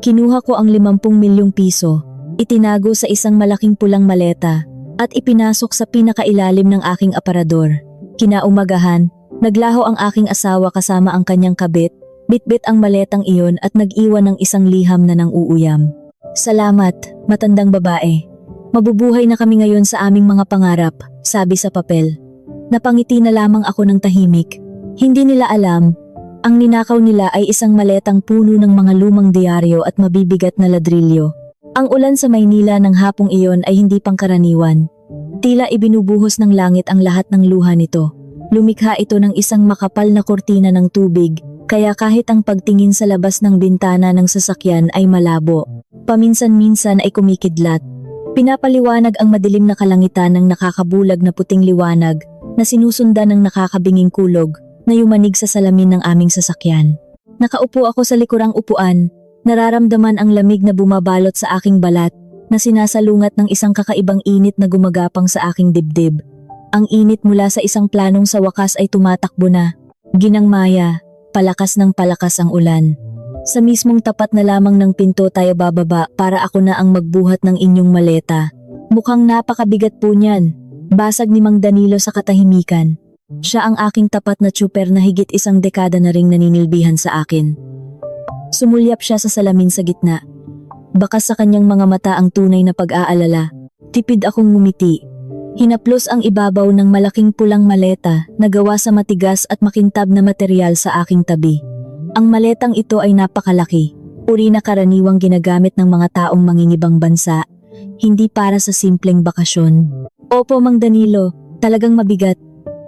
Kinuha ko ang 50 milyong piso, itinago sa isang malaking pulang maleta, at ipinasok sa pinakailalim ng aking aparador. Kinaumagahan, naglaho ang aking asawa kasama ang kanyang kabit, bitbit ang maletang iyon at nag-iwan ng isang liham na nang uuyam. Salamat, matandang babae. Mabubuhay na kami ngayon sa aming mga pangarap, sabi sa papel. Napangiti na lamang ako ng tahimik. Hindi nila alam, ang ninakaw nila ay isang maletang puno ng mga lumang diaryo at mabibigat na ladrilyo. Ang ulan sa Maynila ng hapong iyon ay hindi pangkaraniwan. Tila ibinubuhos ng langit ang lahat ng luha nito. Lumikha ito ng isang makapal na kurtina ng tubig, kaya kahit ang pagtingin sa labas ng bintana ng sasakyan ay malabo. Paminsan-minsan ay kumikidlat. Pinapaliwanag ang madilim na kalangitan ng nakakabulag na puting liwanag na sinusundan ng nakakabinging kulog na yumanig sa salamin ng aming sasakyan. Nakaupo ako sa likurang upuan, nararamdaman ang lamig na bumabalot sa aking balat na sinasalungat ng isang kakaibang init na gumagapang sa aking dibdib. Ang init mula sa isang planong sa wakas ay tumatakbo na. Ginangmaya, palakas ng palakas ang ulan. Sa mismong tapat na lamang ng pinto tayo bababa para ako na ang magbuhat ng inyong maleta. Mukhang napakabigat po niyan. Basag ni Mang Danilo sa katahimikan. Siya ang aking tapat na tsuper na higit isang dekada na ring naninilbihan sa akin. Sumulyap siya sa salamin sa gitna. Bakas sa kanyang mga mata ang tunay na pag-aalala. Tipid akong ngumiti. Hinaplos ang ibabaw ng malaking pulang maleta na gawa sa matigas at makintab na material sa aking tabi. Ang maletang ito ay napakalaki, uri na karaniwang ginagamit ng mga taong mangingibang bansa, hindi para sa simpleng bakasyon. Opo, Mang Danilo, talagang mabigat.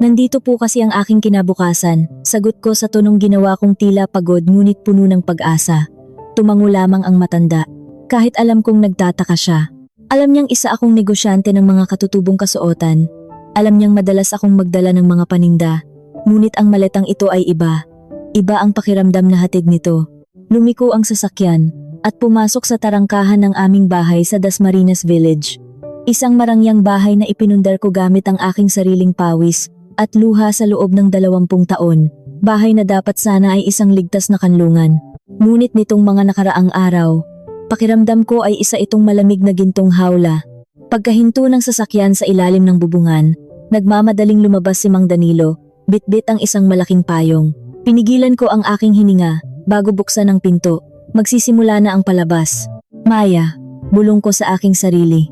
Nandito po kasi ang aking kinabukasan, sagot ko sa tonong ginawa kong tila pagod ngunit puno ng pag-asa. Tumango lamang ang matanda, kahit alam kong nagtataka siya. Alam niyang isa akong negosyante ng mga katutubong kasuotan. Alam niyang madalas akong magdala ng mga paninda, ngunit ang maletang ito ay iba. Iba ang pakiramdam na hatid nito. Lumiko ang sasakyan at pumasok sa tarangkahan ng aming bahay sa Dasmariñas Village. Isang marangyang bahay na ipinundar ko gamit ang aking sariling pawis at luha sa loob ng 20 taon. Bahay na dapat sana ay isang ligtas na kanlungan. Ngunit nitong mga nakaraang araw, pakiramdam ko ay isa itong malamig na gintong hawla. Pagkahinto ng sasakyan sa ilalim ng bubungan, nagmamadaling lumabas si Mang Danilo, bitbit ang isang malaking payong. Pinigilan ko ang aking hininga bago buksan ang pinto. Magsisimula na ang palabas. Maya, bulong ko sa aking sarili.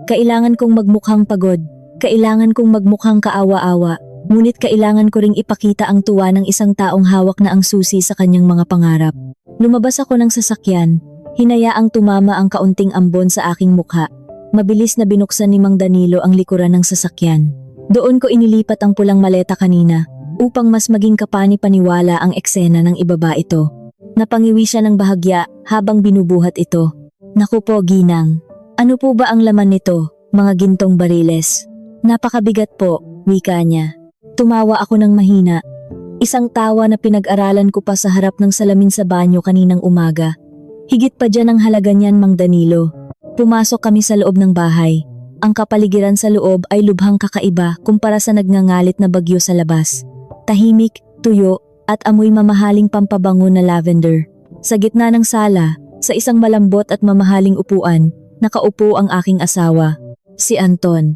Kailangan kong magmukhang pagod. Kailangan kong magmukhang kaawa-awa. Ngunit kailangan ko ring ipakita ang tuwa ng isang taong hawak na ang susi sa kanyang mga pangarap. Lumabas ako ng sasakyan. Hinayaang tumama ang kaunting ambon sa aking mukha. Mabilis na binuksan ni Mang Danilo ang likuran ng sasakyan. Doon ko inilipat ang pulang maleta kanina, upang mas maging kapani-paniwala ang eksena ng ibaba ito. Napangiwi siya ng bahagya habang binubuhat ito. Naku po, Ginang. Ano po ba ang laman nito, mga gintong bariles? Napakabigat po, wika niya. Tumawa ako ng mahina. Isang tawa na pinag-aralan ko pa sa harap ng salamin sa banyo kaninang umaga. Higit pa dyan ang halaga niyan, Mang Danilo. Pumasok kami sa loob ng bahay. Ang kapaligiran sa loob ay lubhang kakaiba kumpara sa nagngangalit na bagyo sa labas. Tahimik, tuyo, at amoy mamahaling pampabango na lavender. Sa gitna ng sala, sa isang malambot at mamahaling upuan, nakaupo ang aking asawa, si Anton.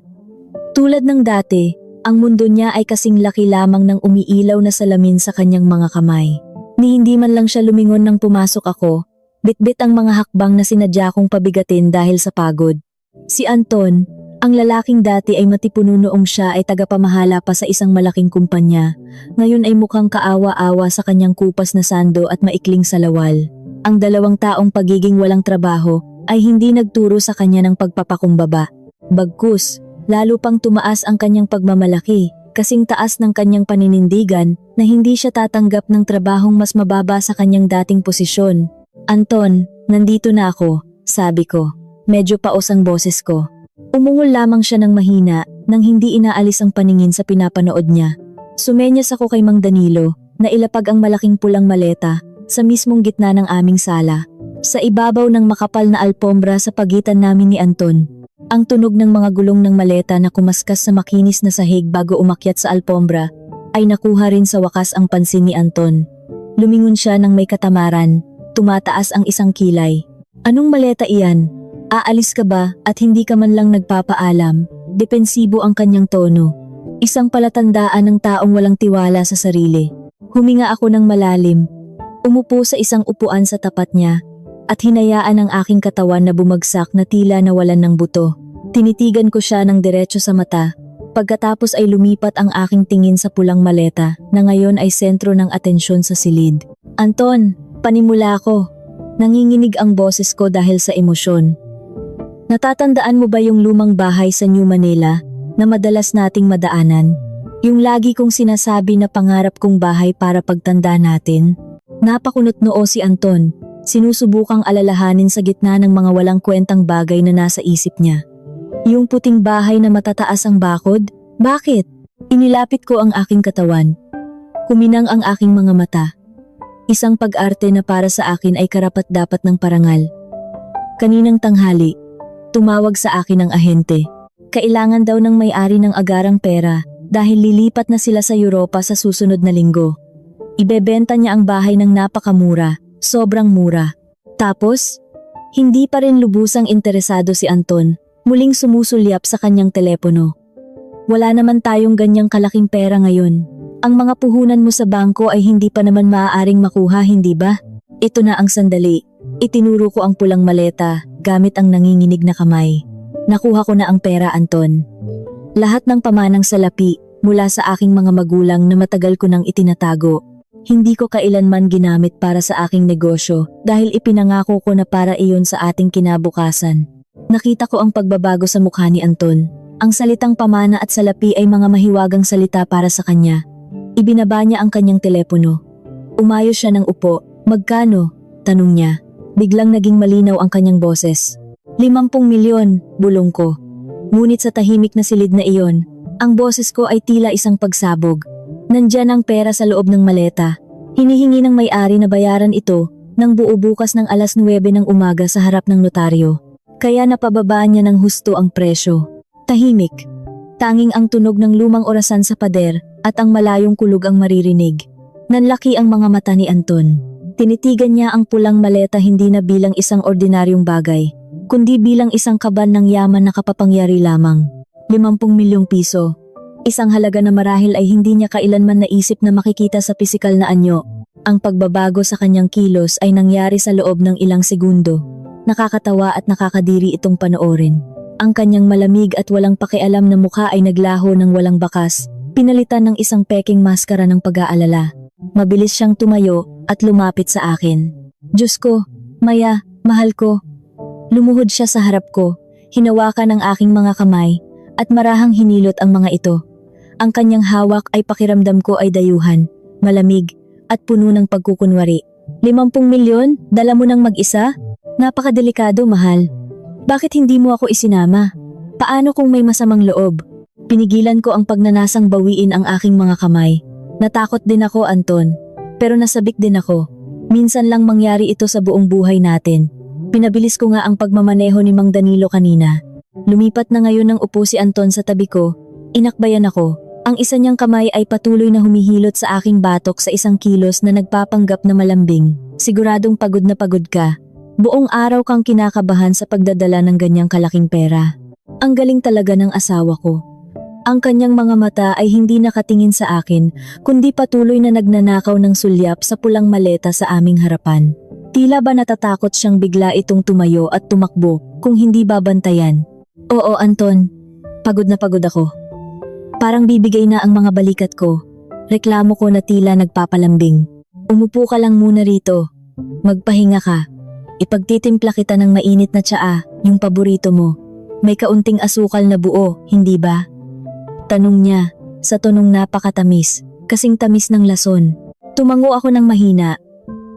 Tulad ng dati, ang mundo niya ay kasing laki lamang ng umiilaw na salamin sa kanyang mga kamay. Ni hindi man lang siya lumingon nang pumasok ako, bitbit ang mga hakbang na sinadya kong pabigatin dahil sa pagod. Si Anton, ang lalaking dati ay matipuno noong siya ay tagapamahala pa sa isang malaking kumpanya, ngayon ay mukhang kaawa-awa sa kanyang kupas na sando at maikling salawal. Ang 2 taong pagiging walang trabaho ay hindi nagturo sa kanya ng pagpapakumbaba. Bagkus, lalo pang tumaas ang kanyang pagmamalaki, kasing taas ng kanyang paninindigan na hindi siya tatanggap ng trabahong mas mababa sa kanyang dating posisyon. Anton, nandito na ako, sabi ko. Medyo paos ang boses ko. Umungol lamang siya ng mahina nang hindi inaalis ang paningin sa pinapanood niya. Sumenyas ako kay Mang Danilo na ilapag ang malaking pulang maleta sa mismong gitna ng aming sala. Sa ibabaw ng makapal na alpombra sa pagitan namin ni Anton, ang tunog ng mga gulong ng maleta na kumaskas sa makinis na sahig bago umakyat sa alpombra ay nakuha rin sa wakas ang pansin ni Anton. Lumingon siya ng may katamaran, tumataas ang isang kilay. Anong maleta iyan? Aalis ka ba at hindi ka man lang nagpapaalam? Depensibo ang kanyang tono. Isang palatandaan ng taong walang tiwala sa sarili. Huminga ako ng malalim. Umupo sa isang upuan sa tapat niya at hinayaan ang aking katawan na bumagsak na tila nawalan ng buto. Tinitigan ko siya ng diretso sa mata. Pagkatapos ay lumipat ang aking tingin sa pulang maleta na ngayon ay sentro ng atensyon sa silid. Anton, panimula ko. Nanginginig ang boses ko dahil sa emosyon. Natatandaan mo ba yung lumang bahay sa New Manila na madalas nating madaanan? Yung lagi kong sinasabi na pangarap kong bahay para pagtanda natin? Napakunot noo si Anton, sinusubukang alalahanin sa gitna ng mga walang kwentang bagay na nasa isip niya. Yung puting bahay na matataas ang bakod? Bakit? Inilapit ko ang aking katawan. Kuminang ang aking mga mata. Isang pag-arte na para sa akin ay karapat-dapat ng parangal. Kaninang tanghali, tumawag sa akin ang ahente. Kailangan daw ng may-ari ng agarang pera dahil lilipat na sila sa Europa sa susunod na linggo. Ibebenta niya ang bahay ng napakamura, sobrang mura. Tapos, hindi pa rin lubusang interesado si Anton, muling sumusulyap sa kanyang telepono. Wala naman tayong ganyang kalaking pera ngayon. Ang mga puhunan mo sa bangko ay hindi pa naman maaaring makuha, hindi ba? Ito na ang sandali. Itinuro ko ang pulang maleta gamit ang nanginginig na kamay. Nakuha ko na ang pera, Anton. Lahat ng pamanang salapi mula sa aking mga magulang na matagal ko nang itinatago. Hindi ko kailanman ginamit para sa aking negosyo dahil ipinangako ko na para iyon sa ating kinabukasan. Nakita ko ang pagbabago sa mukha ni Anton. Ang salitang pamana at salapi ay mga mahiwagang salita para sa kanya. Ibinaba niya ang kanyang telepono. Umayos siya ng upo. Magkano? Tanong niya. Biglang naging malinaw ang kanyang boses. 50 milyon, bulong ko. Ngunit sa tahimik na silid na iyon, ang boses ko ay tila isang pagsabog. Nandyan ang pera sa loob ng maleta. Hinihingi ng may-ari na bayaran ito ng buo bukas ng alas 9 ng umaga sa harap ng notaryo. Kaya napababaan niya ng husto ang presyo. Tahimik. Tanging ang tunog ng lumang orasan sa pader at ang malayong kulog ang maririnig. Nanlaki ang mga mata ni Anton. Tinitigan niya ang pulang maleta hindi na bilang isang ordinaryong bagay, kundi bilang isang kaban ng yaman na kapapangyari lamang. 50 milyong piso. Isang halaga na marahil ay hindi niya kailanman naisip na makikita sa pisikal na anyo. Ang pagbabago sa kanyang kilos ay nangyari sa loob ng ilang segundo. Nakakatawa at nakakadiri itong panoorin. Ang kanyang malamig at walang pakialam na mukha ay naglaho ng walang bakas, pinalitan ng isang peking maskara ng pag-aalala. Mabilis siyang tumayo at lumapit sa akin. Diyos ko, Maya, mahal ko. Lumuhod siya sa harap ko, hinawakan ang aking mga kamay, at marahang hinilot ang mga ito. Ang kanyang hawak ay pakiramdam ko ay dayuhan, malamig, at puno ng pagkukunwari. 50 milyon? Dala mo nang mag-isa? Napakadelikado, mahal. Bakit hindi mo ako isinama? Paano kung may masamang loob? Pinigilan ko ang pagnanasang bawiin ang aking mga kamay. Natakot din ako, Anton. Pero nasabik din ako. Minsan lang mangyari ito sa buong buhay natin. Pinabilis ko nga ang pagmamaneho ni Mang Danilo kanina. Lumipat na ngayon ng upo si Anton sa tabi ko. Inakbayan ako. Ang isa niyang kamay ay patuloy na humihilot sa aking batok sa isang kilos na nagpapanggap na malambing. Siguradong pagod na pagod ka. Buong araw kang kinakabahan sa pagdadala ng ganyang kalaking pera. Ang galing talaga ng asawa ko. Ang kanyang mga mata ay hindi nakatingin sa akin, kundi patuloy na nagnanakaw ng sulyap sa pulang maleta sa aming harapan. Tila ba natatakot siyang bigla itong tumayo at tumakbo kung hindi babantayan. Oo, Anton. Pagod na pagod ako. Parang bibigay na ang mga balikat ko. Reklamo ko na tila nagpapalambing. Umupo ka lang muna rito. Magpahinga ka. Ipagtitimpla kita ng mainit na tsaa, yung paborito mo. May kaunting asukal na buo, hindi ba? Tanong niya, sa tonong napakatamis, kasing tamis ng lason. Tumango ako ng mahina.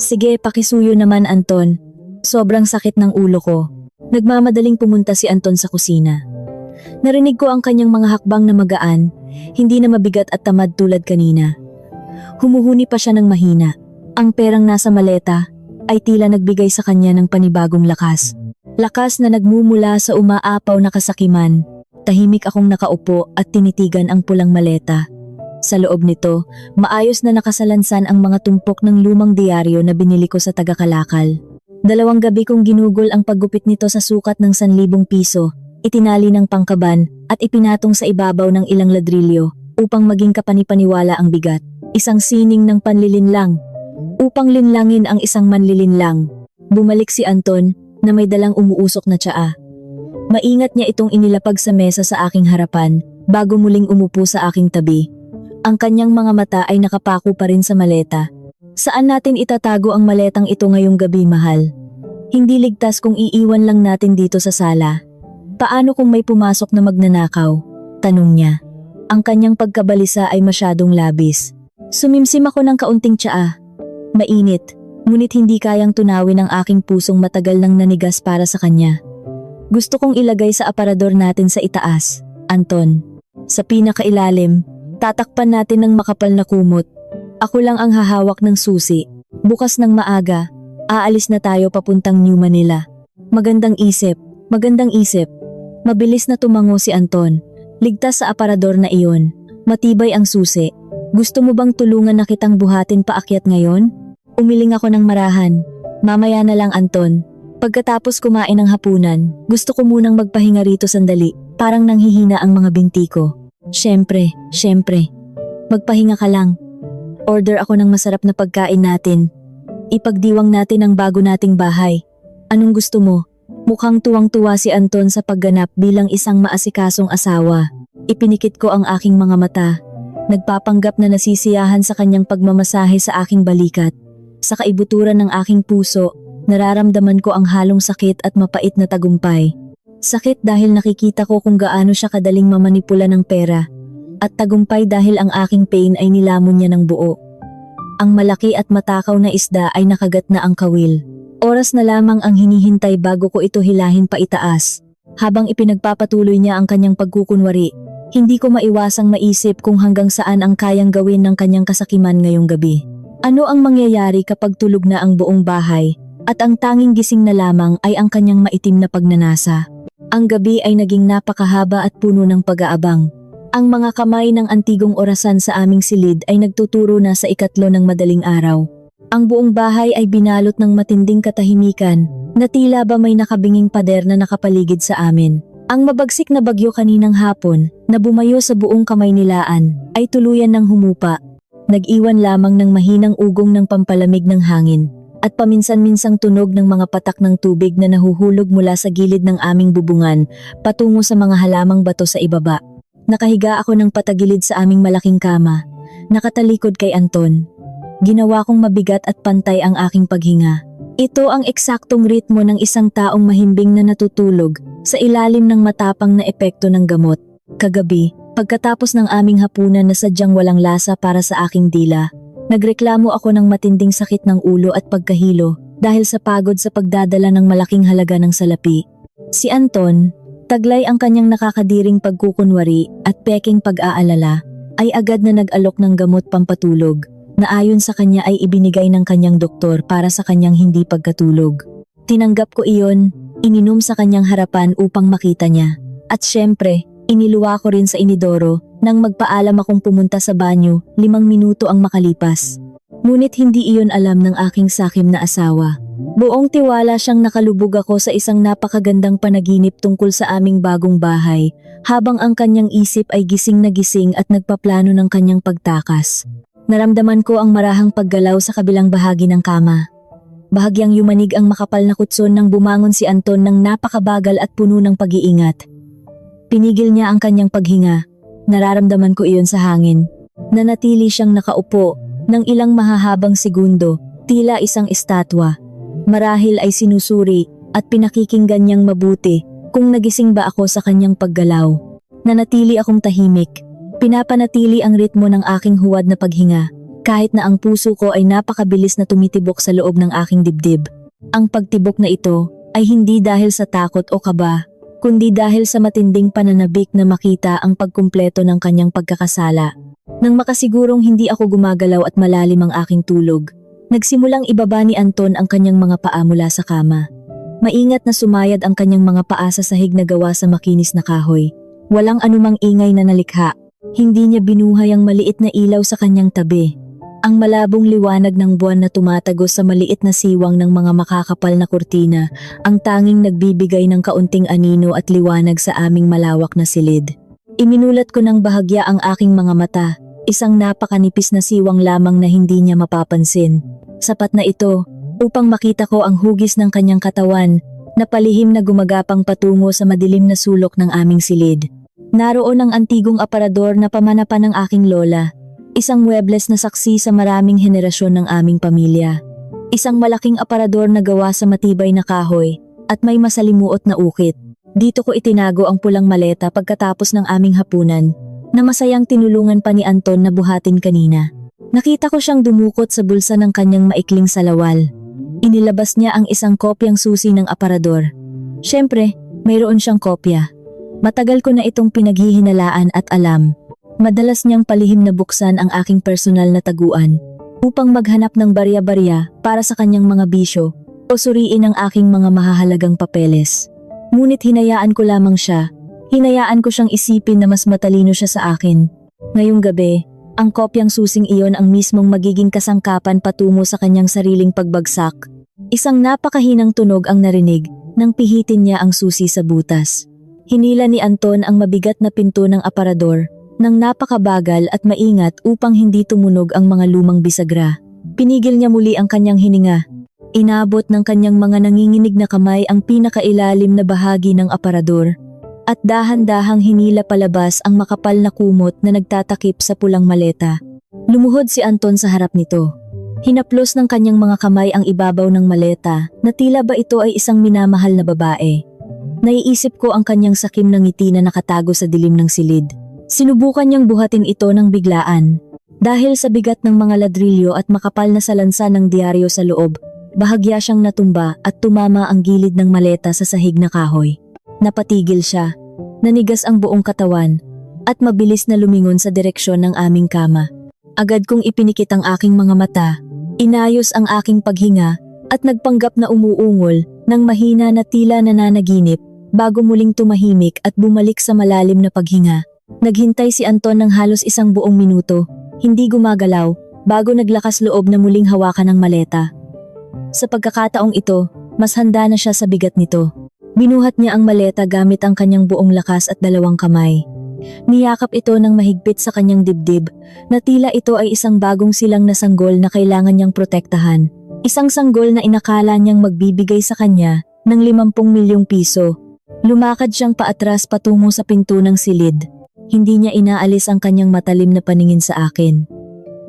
Sige, pakisuyo naman, Anton. Sobrang sakit ng ulo ko. Nagmamadaling pumunta si Anton sa kusina. Narinig ko ang kanyang mga hakbang na magaan, hindi na mabigat at tamad tulad kanina. Humuhuni pa siya ng mahina. Ang perang nasa maleta ay tila nagbigay sa kanya ng panibagong lakas. Lakas na nagmumula sa umaapaw na kasakiman. Tahimik akong nakaupo at tinitigan ang pulang maleta. Sa loob nito, maayos na nakasalansan ang mga tumpok ng lumang diaryo na binili ko sa taga-Kalakal. 2 gabi kong ginugol ang paggupit nito sa sukat ng 1,000 piso, itinali ng pangkaban at ipinatong sa ibabaw ng ilang ladrilyo upang maging kapanipaniwala ang bigat. Isang sining ng panlilinlang upang linlangin ang isang manlilinlang. Bumalik si Anton na may dalang umuusok na tsaa. Maingat niya itong inilapag sa mesa sa aking harapan bago muling umupo sa aking tabi. Ang kanyang mga mata ay nakapako pa rin sa maleta. Saan natin itatago ang maletang ito ngayong gabi, mahal? Hindi ligtas kung iiwan lang natin dito sa sala. Paano kung may pumasok na magnanakaw? Tanong niya. Ang kanyang pagkabalisa ay masyadong labis. Sumimsim ako ng kaunting tsaa. Mainit, ngunit hindi kayang tunawin ang aking pusong matagal nang nanigas para sa kanya. Gusto kong ilagay sa aparador natin sa itaas, Anton. Sa pinakailalim, tatakpan natin ng makapal na kumot. Ako lang ang hahawak ng susi. Bukas ng maaga, aalis na tayo papuntang New Manila. Magandang isip, magandang isip. Mabilis na tumango si Anton. Ligtas sa aparador na iyon. Matibay ang susi. Gusto mo bang tulungan na kitang buhatin paakyat ngayon? Umiling ako ng marahan. Mamaya na lang, Anton. Pagkatapos kumain ng hapunan, gusto ko munang magpahinga rito sandali. Parang nanghihina ang mga binti ko. Siyempre. Magpahinga ka lang. Order ako ng masarap na pagkain natin. Ipagdiwang natin ang bago nating bahay. Anong gusto mo? Mukhang tuwang-tuwa si Anton sa pagganap bilang isang maasikasong asawa. Ipinikit ko ang aking mga mata. Nagpapanggap na nasisiyahan sa kanyang pagmamasahe sa aking balikat. Sa kaibuturan ng aking puso, nararamdaman ko ang halong sakit at mapait na tagumpay. Sakit dahil nakikita ko kung gaano siya kadaling mamanipula ng pera. At tagumpay dahil ang aking pain ay nilamon niya ng buo. Ang malaki at matakaw na isda ay nakagat na ang kawil. Oras na lamang ang hinihintay bago ko ito hilahin pa itaas. Habang ipinagpapatuloy niya ang kanyang pagkukunwari, hindi ko maiwasang maisip kung hanggang saan ang kayang gawin ng kanyang kasakiman ngayong gabi. Ano ang mangyayari kapag tulog na ang buong bahay at ang tanging gising na lamang ay ang kanyang maitim na pagnanasa? Ang gabi ay naging napakahaba at puno ng pag-aabang. Ang mga kamay ng antigong orasan sa aming silid ay nagtuturo na sa 3 ng madaling araw. Ang buong bahay ay binalot ng matinding katahimikan na tila ba may nakabinging pader na nakapaligid sa amin. Ang mabagsik na bagyo kaninang hapon na bumayo sa buong Kamaynilaan ay tuluyan ng humupa. Nag-iwan lamang ng mahinang ugong ng pampalamig ng hangin at paminsan-minsang tunog ng mga patak ng tubig na nahuhulog mula sa gilid ng aming bubungan patungo sa mga halamang bato sa ibaba. Nakahiga ako ng patagilid sa aming malaking kama, nakatalikod kay Anton. Ginawa kong mabigat at pantay ang aking paghinga. Ito ang eksaktong ritmo ng isang taong mahimbing na natutulog sa ilalim ng matapang na epekto ng gamot. Kagabi, pagkatapos ng aming hapunan na sadyang walang lasa para sa aking dila, nagreklamo ako ng matinding sakit ng ulo at pagkahilo dahil sa pagod sa pagdadala ng malaking halaga ng salapi. Si Anton, taglay ang kanyang nakakadiring pagkukunwari at peking pag-aalala, ay agad na nag-alok ng gamot pampatulog na ayon sa kanya ay ibinigay ng kanyang doktor para sa kanyang hindi pagkatulog. Tinanggap ko iyon, ininom sa kanyang harapan upang makita niya. At syempre, iniluwa ko rin sa inidoro nang magpaalam akong pumunta sa banyo 5 minuto ang makalipas. Ngunit hindi iyon alam ng aking sakim na asawa. Buong tiwala siyang nakalubog ako sa isang napakagandang panaginip tungkol sa aming bagong bahay, habang ang kanyang isip ay gising na gising at nagpaplano ng kanyang pagtakas. Naramdaman ko ang marahang paggalaw sa kabilang bahagi ng kama. Bahagyang yumanig ang makapal na kutson nang bumangon si Anton ng napakabagal at puno ng pag-iingat. Pinigil niya ang kanyang paghinga. Nararamdaman ko iyon sa hangin. Nanatili siyang nakaupo ng ilang mahahabang segundo, tila isang estatwa. Marahil ay sinusuri at pinakikinggan niyang mabuti kung nagising ba ako sa kanyang paggalaw. Nanatili akong tahimik. Pinapanatili ang ritmo ng aking huwad na paghinga, kahit na ang puso ko ay napakabilis na tumitibok sa loob ng aking dibdib. Ang pagtibok na ito ay hindi dahil sa takot o kaba, kundi dahil sa matinding pananabik na makita ang pagkumpleto ng kanyang pagkakasala. Nang makasigurong hindi ako gumagalaw at malalim ang aking tulog, nagsimulang ibaba ni Anton ang kanyang mga paa mula sa kama. Maingat na sumayad ang kanyang mga paa sa sahig na gawa sa makinis na kahoy. Walang anumang ingay na nalikha, Hindi niya binuhay ang maliit na ilaw sa kanyang tabi. Ang malabong liwanag ng buwan na tumatagos sa maliit na siwang ng mga makakapal na kurtina, ang tanging nagbibigay ng kaunting anino at liwanag sa aming malawak na silid. Iminulat ko ng bahagya ang aking mga mata, isang napakanipis na siwang lamang na hindi niya mapapansin. Sapat na ito upang makita ko ang hugis ng kanyang katawan na palihim na gumagapang patungo sa madilim na sulok ng aming silid. Naroon ang antigong aparador na pamanapan ng aking lola. Isang muebles na saksi sa maraming henerasyon ng aming pamilya. Isang malaking aparador na gawa sa matibay na kahoy at may masalimuot na ukit. Dito ko itinago ang pulang maleta pagkatapos ng aming hapunan na masayang tinulungan pa ni Anton na buhatin kanina. Nakita ko siyang dumukot sa bulsa ng kanyang maikling salawal. Inilabas niya ang isang kopyang susi ng aparador. Siyempre, mayroon siyang kopya. Matagal ko na itong pinaghihinalaan at alam. Madalas niyang palihim na buksan ang aking personal na taguan upang maghanap ng barya-barya para sa kanyang mga bisyo o suriin ang aking mga mahahalagang papeles. Ngunit hinayaan ko lamang siya. Hinayaan ko siyang isipin na mas matalino siya sa akin. Ngayong gabi, ang kopyang susing iyon ang mismong magiging kasangkapan patungo sa kanyang sariling pagbagsak. Isang napakahinang tunog ang narinig nang pihitin niya ang susi sa butas. Hinila ni Anton ang mabigat na pinto ng aparador nang napakabagal at maingat upang hindi tumunog ang mga lumang bisagra. Pinigil niya muli ang kanyang hininga. Inabot ng kanyang mga nanginginig na kamay ang pinakailalim na bahagi ng aparador at dahan-dahang hinila palabas ang makapal na kumot na nagtatakip sa pulang maleta. Lumuhod si Anton sa harap nito. Hinaplos ng kanyang mga kamay ang ibabaw ng maleta na tila ba ito ay isang minamahal na babae. Naiisip ko ang kanyang sakim na ngiti na nakatago sa dilim ng silid. Sinubukan niyang buhatin ito ng biglaan. Dahil sa bigat ng mga ladrilyo at makapal na salansa ng diaryo sa loob, bahagya siyang natumba at tumama ang gilid ng maleta sa sahig na kahoy. Napatigil siya, nanigas ang buong katawan, at mabilis na lumingon sa direksyon ng aming kama. Agad kong ipinikit ang aking mga mata, inayos ang aking paghinga, at nagpanggap na umuungol ng mahina na tila nananaginip bago muling tumahimik at bumalik sa malalim na paghinga. Naghintay si Anton ng halos isang buong minuto, hindi gumagalaw, bago naglakas loob na muling hawakan ang maleta. Sa pagkakataong ito, mas handa na siya sa bigat nito. Binuhat niya ang maleta gamit ang kanyang buong lakas at dalawang kamay. Niyakap ito ng mahigpit sa kanyang dibdib, na tila ito ay isang bagong silang na sanggol na kailangan niyang protektahan. Isang sanggol na inakala niyang magbibigay sa kanya ng 50 milyong piso. Lumakad siyang paatras patungo sa pinto ng silid. Hindi niya inaalis ang kanyang matalim na paningin sa akin.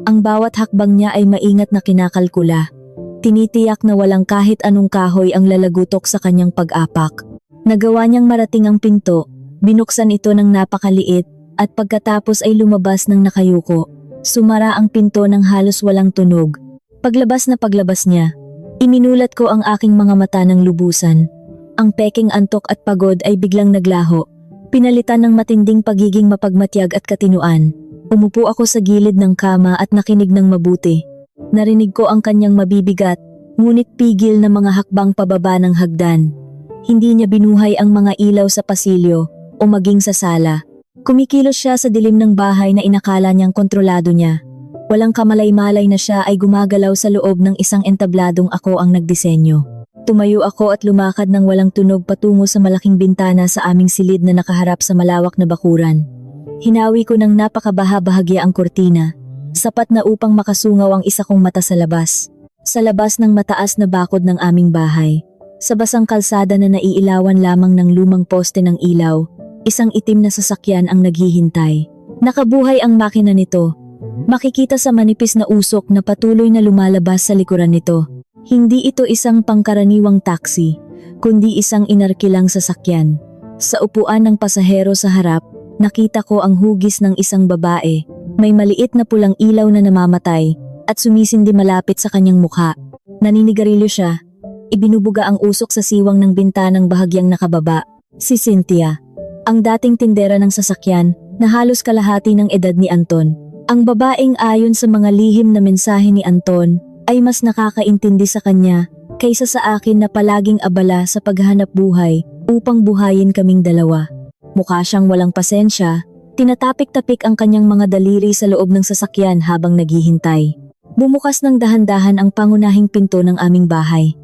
Ang bawat hakbang niya ay maingat na kinakalkula. Tinitiyak na walang kahit anong kahoy ang lalagutok sa kanyang pag-apak. Nagawa niyang marating ang pinto, binuksan ito ng napakaliit, at pagkatapos ay lumabas ng nakayuko. Sumara ang pinto ng halos walang tunog. Paglabas niya, iminulat ko ang aking mga mata ng lubusan. Ang peking antok at pagod ay biglang naglaho. Pinalitan ng matinding pagiging mapagmatyag at katinuan. Umupo ako sa gilid ng kama at nakinig ng mabuti. Narinig ko ang kanyang mabibigat, ngunit pigil na mga hakbang pababa ng hagdan. Hindi niya binuhay ang mga ilaw sa pasilyo o maging sa sala. Kumikilos siya sa dilim ng bahay na inakala niyang kontrolado niya. Walang kamalay-malay na siya ay gumagalaw sa loob ng isang entabladong ako ang nagdisenyo. Tumayo ako at lumakad ng walang tunog patungo sa malaking bintana sa aming silid na nakaharap sa malawak na bakuran. Hinawi ko ng napakabaha-bahagya ang kurtina, sapat na upang makasungaw ang isa kong mata sa labas. Sa labas ng mataas na bakod ng aming bahay, sa basang kalsada na naiilawan lamang ng lumang poste ng ilaw, isang itim na sasakyan ang naghihintay. Nakabuhay ang makina nito. Makikita sa manipis na usok na patuloy na lumalabas sa likuran nito. Hindi ito isang pangkaraniwang taxi, kundi isang inarkilang sasakyan. Sa upuan ng pasahero sa harap, nakita ko ang hugis ng isang babae. May maliit na pulang ilaw na namamatay at sumisindi malapit sa kanyang mukha. Naninigarilyo siya. Ibinubuga ang usok sa siwang ng bintanang bahagyang nakababa. Si Cynthia, ang dating tindera ng sasakyan na halos kalahati ng edad ni Anton. Ang babaeng ayon sa mga lihim na mensahe ni Anton ay mas nakakaintindi sa kanya kaysa sa akin na palaging abala sa paghahanap buhay upang buhayin kaming dalawa. Mukha siyang walang pasensya Tinatapik-tapik ang kanyang mga daliri sa loob ng sasakyan habang naghihintay. Bumukas ng dahan-dahan ang pangunahing pinto ng aming bahay.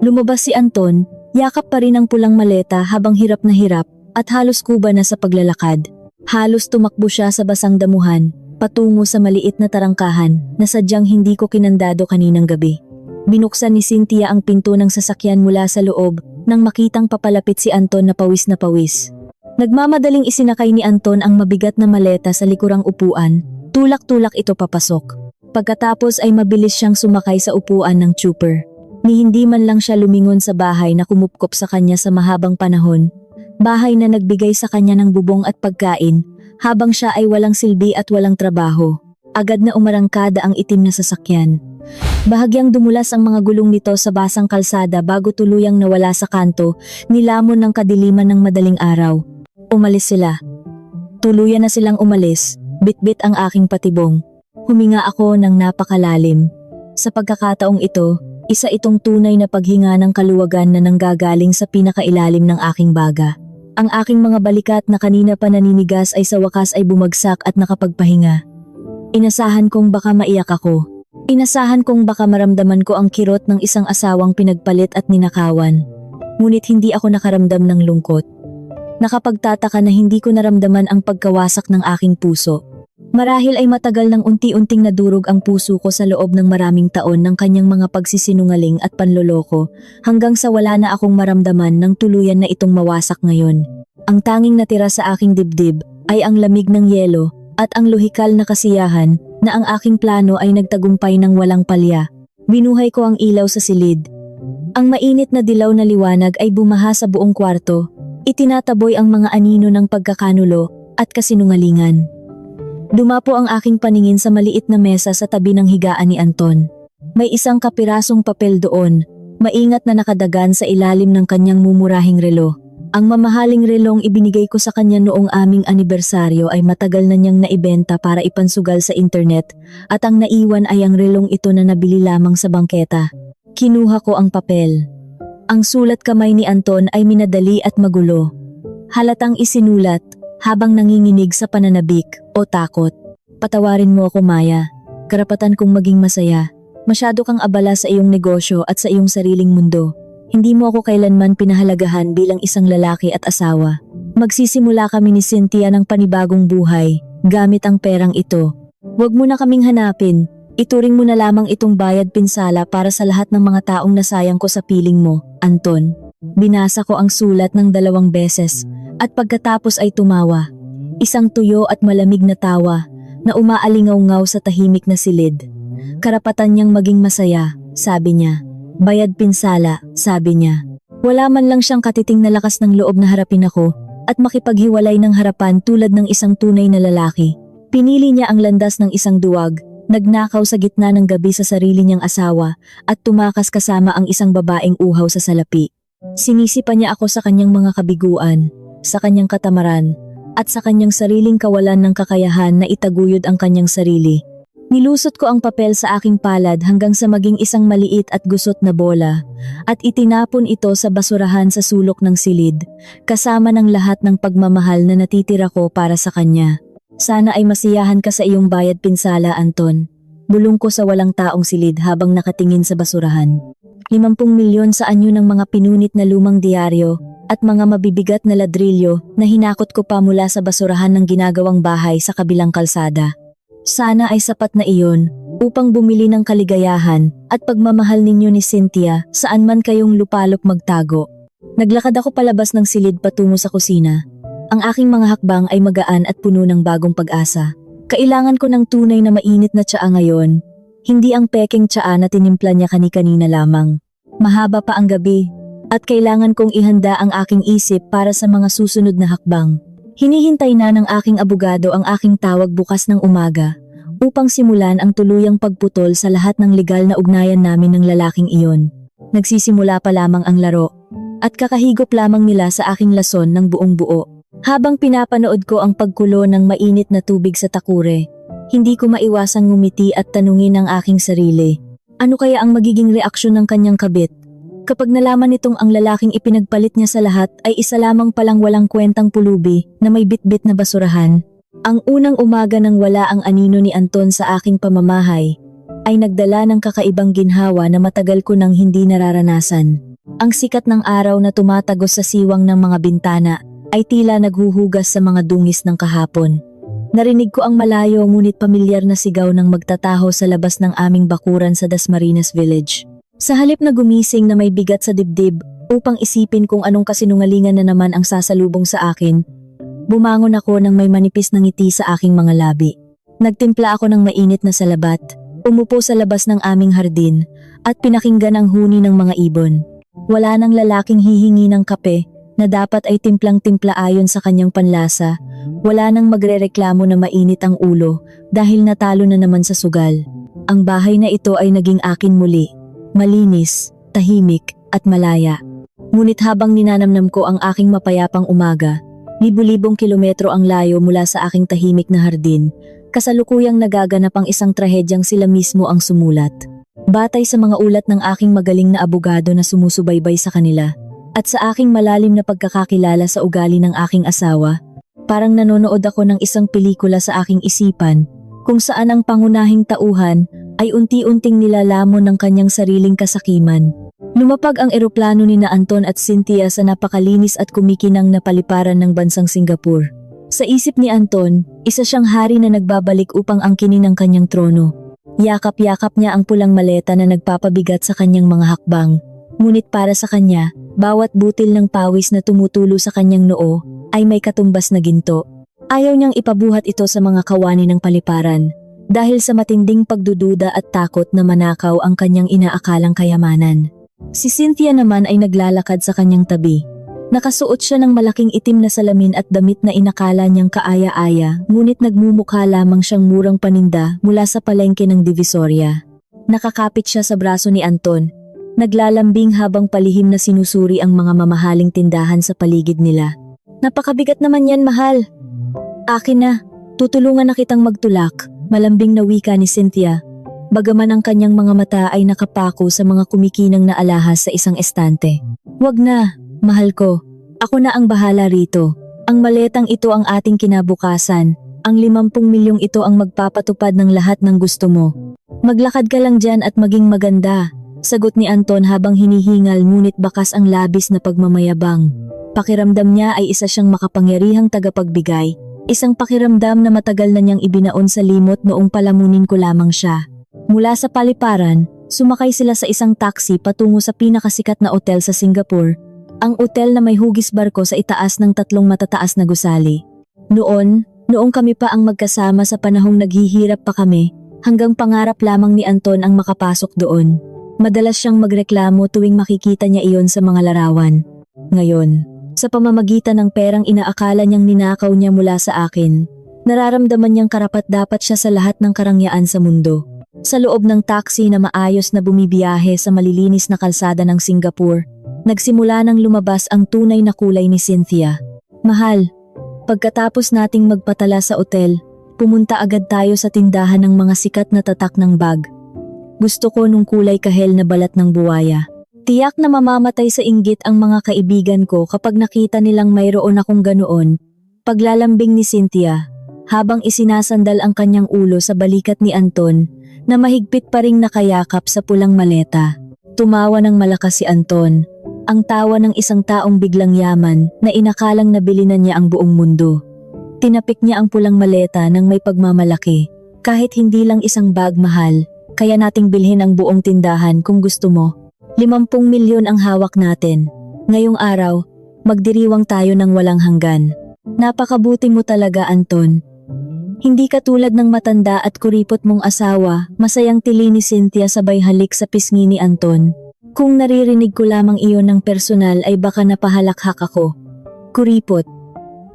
Lumabas si Anton, yakap pa rin ang pulang maleta habang hirap na hirap at halos kuba na sa paglalakad. Halos tumakbo siya sa basang damuhan, patungo sa maliit na tarangkahan na sadyang hindi ko kinandado kaninang gabi. Binuksan ni Cynthia ang pinto ng sasakyan mula sa loob nang makitang papalapit si Anton na pawis na pawis. Nagmamadaling isinakay ni Anton ang mabigat na maleta sa likurang upuan, tulak-tulak ito papasok. Pagkatapos ay mabilis siyang sumakay sa upuan ng trooper. Ni hindi man lang siya lumingon sa bahay na kumupkop sa kanya sa mahabang panahon. Bahay na nagbigay sa kanya ng bubong at pagkain, habang siya ay walang silbi at walang trabaho. Agad na umarangkada ang itim na sasakyan. Bahagyang dumulas ang mga gulong nito sa basang kalsada bago tuluyang nawala sa kanto, nilamon ng kadiliman ng madaling araw. Umalis sila. Tuluyan na silang umalis, bitbit ang aking patibong. Huminga ako ng napakalalim. Sa pagkakataong ito, isa itong tunay na paghinga ng kaluwagan na nanggagaling sa pinakailalim ng aking baga. Ang aking mga balikat na kanina pa naninigas ay sa wakas ay bumagsak at nakapagpahinga. Inasahan kong baka maiyak ako. Inasahan kong baka maramdaman ko ang kirot ng isang asawang pinagpalit at ninakawan. Ngunit hindi ako nakaramdam ng lungkot. Nakapagtataka na hindi ko naramdaman ang pagkawasak ng aking puso. Marahil ay matagal nang unti-unting nadurog ang puso ko sa loob ng maraming taon ng kanyang mga pagsisinungaling at panloloko hanggang sa wala na akong maramdaman ng tuluyan na itong mawasak ngayon. Ang tanging natira sa aking dibdib ay ang lamig ng yelo at ang lohikal na kasiyahan na ang aking plano ay nagtagumpay ng walang palya. Binuhay ko ang ilaw sa silid. Ang mainit na dilaw na liwanag ay bumaha sa buong kwarto. Itinataboy ang mga anino ng pagkakanulo at kasinungalingan. Dumapo ang aking paningin sa maliit na mesa sa tabi ng higaan ni Anton. May isang kapirasong papel doon, maingat na nakadagan sa ilalim ng kanyang mumurahing relo. Ang mamahaling relong ibinigay ko sa kanya noong aming anibersaryo ay matagal na niyang naibenta para ipansugal sa internet at ang naiwan ay ang relong ito na nabili lamang sa bangketa. Kinuha ko ang papel. Ang sulat kamay ni Anton ay minadali at magulo. Halatang isinulat habang nanginginig sa pananabik o takot. Patawarin mo ako, Maya. Karapatan kong maging masaya. Masyado kang abala sa iyong negosyo at sa iyong sariling mundo. Hindi mo ako kailanman pinahalagahan bilang isang lalaki at asawa. Magsisimula kami ni Cynthia ng panibagong buhay gamit ang perang ito. Huwag mo na kaming hanapin. Ituring mo na lamang itong bayad pinsala para sa lahat ng mga taong nasayang ko sa piling mo, Anton. Binasa ko ang sulat ng 2 beses at pagkatapos ay tumawa. Isang tuyo at malamig na tawa na umaalingaw-ngaw sa tahimik na silid. Karapatan niyang maging masaya, sabi niya. Bayad pinsala, sabi niya. Wala man lang siyang katiting na lakas ng loob na harapin ako at makipaghiwalay ng harapan tulad ng isang tunay na lalaki. Pinili niya ang landas ng isang duwag. Nagnakaw sa gitna ng gabi sa sarili niyang asawa at tumakas kasama ang isang babaeng uhaw sa salapi. Sinisipa niya ako sa kanyang mga kabiguan, sa kanyang katamaran, at sa kanyang sariling kawalan ng kakayahan na itaguyod ang kanyang sarili. Nilusot ko ang papel sa aking palad hanggang sa maging isang maliit at gusot na bola at itinapon ito sa basurahan sa sulok ng silid, kasama ng lahat ng pagmamahal na natitira ko para sa kanya. Sana ay masiyahan ka sa iyong bayad pinsala, Anton. Bulong ko sa walang taong silid habang nakatingin sa basurahan. 50 milyon sa anyo ng mga pinunit na lumang diaryo at mga mabibigat na ladrilyo na hinakot ko pa mula sa basurahan ng ginagawang bahay sa kabilang kalsada. Sana ay sapat na iyon upang bumili ng kaligayahan at pagmamahal ninyo ni Cynthia saan man kayong lupalop magtago. Naglakad ako palabas ng silid patungo sa kusina. Ang aking mga hakbang ay magaan at puno ng bagong pag-asa. Kailangan ko ng tunay na mainit na tsaa ngayon, hindi ang peking tsaa na tinimpla niya kani-kanina lamang. Mahaba pa ang gabi, at kailangan kong ihanda ang aking isip para sa mga susunod na hakbang. Hinihintay na ng aking abogado ang aking tawag bukas ng umaga, upang simulan ang tuluyang pagputol sa lahat ng legal na ugnayan namin ng lalaking iyon. Nagsisimula pa lamang ang laro, at kakahigop lamang nila sa aking lason ng buong buo. Habang pinapanood ko ang pagkulo ng mainit na tubig sa takure, hindi ko maiwasang ngumiti at tanungin ang aking sarili. Ano kaya ang magiging reaksyon ng kanyang kabit? Kapag nalaman nitong ang lalaking ipinagpalit niya sa lahat ay isa lamang palang walang kwentang pulubi na may bitbit na basurahan. Ang unang umaga nang wala ang anino ni Anton sa aking pamamahay ay nagdala ng kakaibang ginhawa na matagal ko nang hindi nararanasan. Ang sikat ng araw na tumatagos sa siwang ng mga bintana ay tila naghuhugas sa mga dungis ng kahapon. Narinig ko ang malayo ngunit pamilyar na sigaw ng magtataho sa labas ng aming bakuran sa Dasmariñas Village. Sa halip na gumising na may bigat sa dibdib upang isipin kung anong kasinungalingan na naman ang sasalubong sa akin, bumangon ako nang may manipis na ngiti sa aking mga labi. Nagtimpla ako ng mainit na salabat, umupo sa labas ng aming hardin at pinakinggan ang huni ng mga ibon. Wala nang lalaking hihingi ng kape na dapat ay timplang-timpla ayon sa kanyang panlasa. Wala nang magrereklamo na mainit ang ulo dahil natalo na naman sa sugal. Ang bahay na ito ay naging akin muli. Malinis, tahimik, at malaya. Ngunit habang ninanamnam ko ang aking mapayapang umaga, libu-libong kilometro ang layo mula sa aking tahimik na hardin, kasalukuyang nagaganap ang isang trahedyang sila mismo ang sumulat. Batay sa mga ulat ng aking magaling na abogado na sumusubaybay sa kanila, at sa aking malalim na pagkakakilala sa ugali ng aking asawa, parang nanonood ako ng isang pelikula sa aking isipan, kung saan ang pangunahing tauhan ay unti-unting nilalamon ng kanyang sariling kasakiman. Lumapag ang eroplano ni na Anton at Cynthia sa napakalinis at kumikinang na paliparan ng bansang Singapore. Sa isip ni Anton, isa siyang hari na nagbabalik upang angkinin ang kanyang trono. Yakap-yakap niya ang pulang maleta na nagpapabigat sa kanyang mga hakbang. Ngunit para sa kanya, bawat butil ng pawis na tumutulo sa kanyang noo ay may katumbas na ginto. Ayaw niyang ipabuhat ito sa mga kawani ng paliparan dahil sa matinding pagdududa at takot na manakaw ang kanyang inaakalang kayamanan. Si Cynthia naman ay naglalakad sa kanyang tabi. Nakasuot siya ng malaking itim na salamin at damit na inakala niyang kaaya-aya, ngunit nagmumukha lamang siyang murang paninda mula sa palengke ng Divisoria. Nakakapit siya sa braso ni Anton, naglalambing habang palihim na sinusuri ang mga mamahaling tindahan sa paligid nila. "Napakabigat naman yan, mahal." "Akin na, tutulungan na kitang magtulak," malambing na wika ni Cynthia, bagaman ang kanyang mga mata ay nakapako sa mga kumikinang na alahas sa isang estante. "Wag na, mahal ko. Ako na ang bahala rito. Ang maletang ito ang ating kinabukasan. Ang 50 milyong ito ang magpapatupad ng lahat ng gusto mo. Maglakad ka lang dyan at maging maganda," sagot ni Anton habang hinihingal ngunit bakas ang labis na pagmamayabang. Pakiramdam niya ay isa siyang makapangyarihang tagapagbigay, isang pakiramdam na matagal na niyang ibinaon sa limot noong palamunin ko lamang siya. Mula sa paliparan, sumakay sila sa isang taxi patungo sa pinakasikat na otel sa Singapore, ang otel na may hugis barko sa itaas ng 3 matataas na gusali. Noong kami pa ang magkasama sa panahong naghihirap pa kami, hanggang pangarap lamang ni Anton ang makapasok doon. Madalas siyang magreklamo tuwing makikita niya iyon sa mga larawan. Ngayon, sa pamamagitan ng perang inaakala niyang ninakaw niya mula sa akin, nararamdaman niyang karapat-dapat siya sa lahat ng karangyaan sa mundo. Sa loob ng taxi na maayos na bumibiyahe sa malilinis na kalsada ng Singapore, nagsimula nang lumabas ang tunay na kulay ni Cynthia. "Mahal, pagkatapos nating magpatala sa otel, pumunta agad tayo sa tindahan ng mga sikat na tatak ng bag. Gusto ko nung kulay kahel na balat ng buwaya. Tiyak na mamamatay sa inggit ang mga kaibigan ko kapag nakita nilang mayroon akong ganoon." Paglalambing ni Cynthia, habang isinasandal ang kanyang ulo sa balikat ni Anton, na mahigpit pa ring nakayakap sa pulang maleta. Tumawa ng malakas si Anton, ang tawa ng isang taong biglang yaman na inakalang nabilinan niya ang buong mundo. Tinapik niya ang pulang maleta ng may pagmamalaki. "Kahit hindi lang isang bag, mahal, kaya nating bilhin ang buong tindahan kung gusto mo. 50 milyon ang hawak natin. Ngayong araw, magdiriwang tayo ng walang hanggan." "Napakabuti mo talaga, Anton. Hindi ka tulad ng matanda at kuripot mong asawa," masayang tili ni Cynthia sabay halik sa pisngi ni Anton. "Kung naririnig ko lamang iyon ng personal ay baka napahalakhak ako." Kuripot.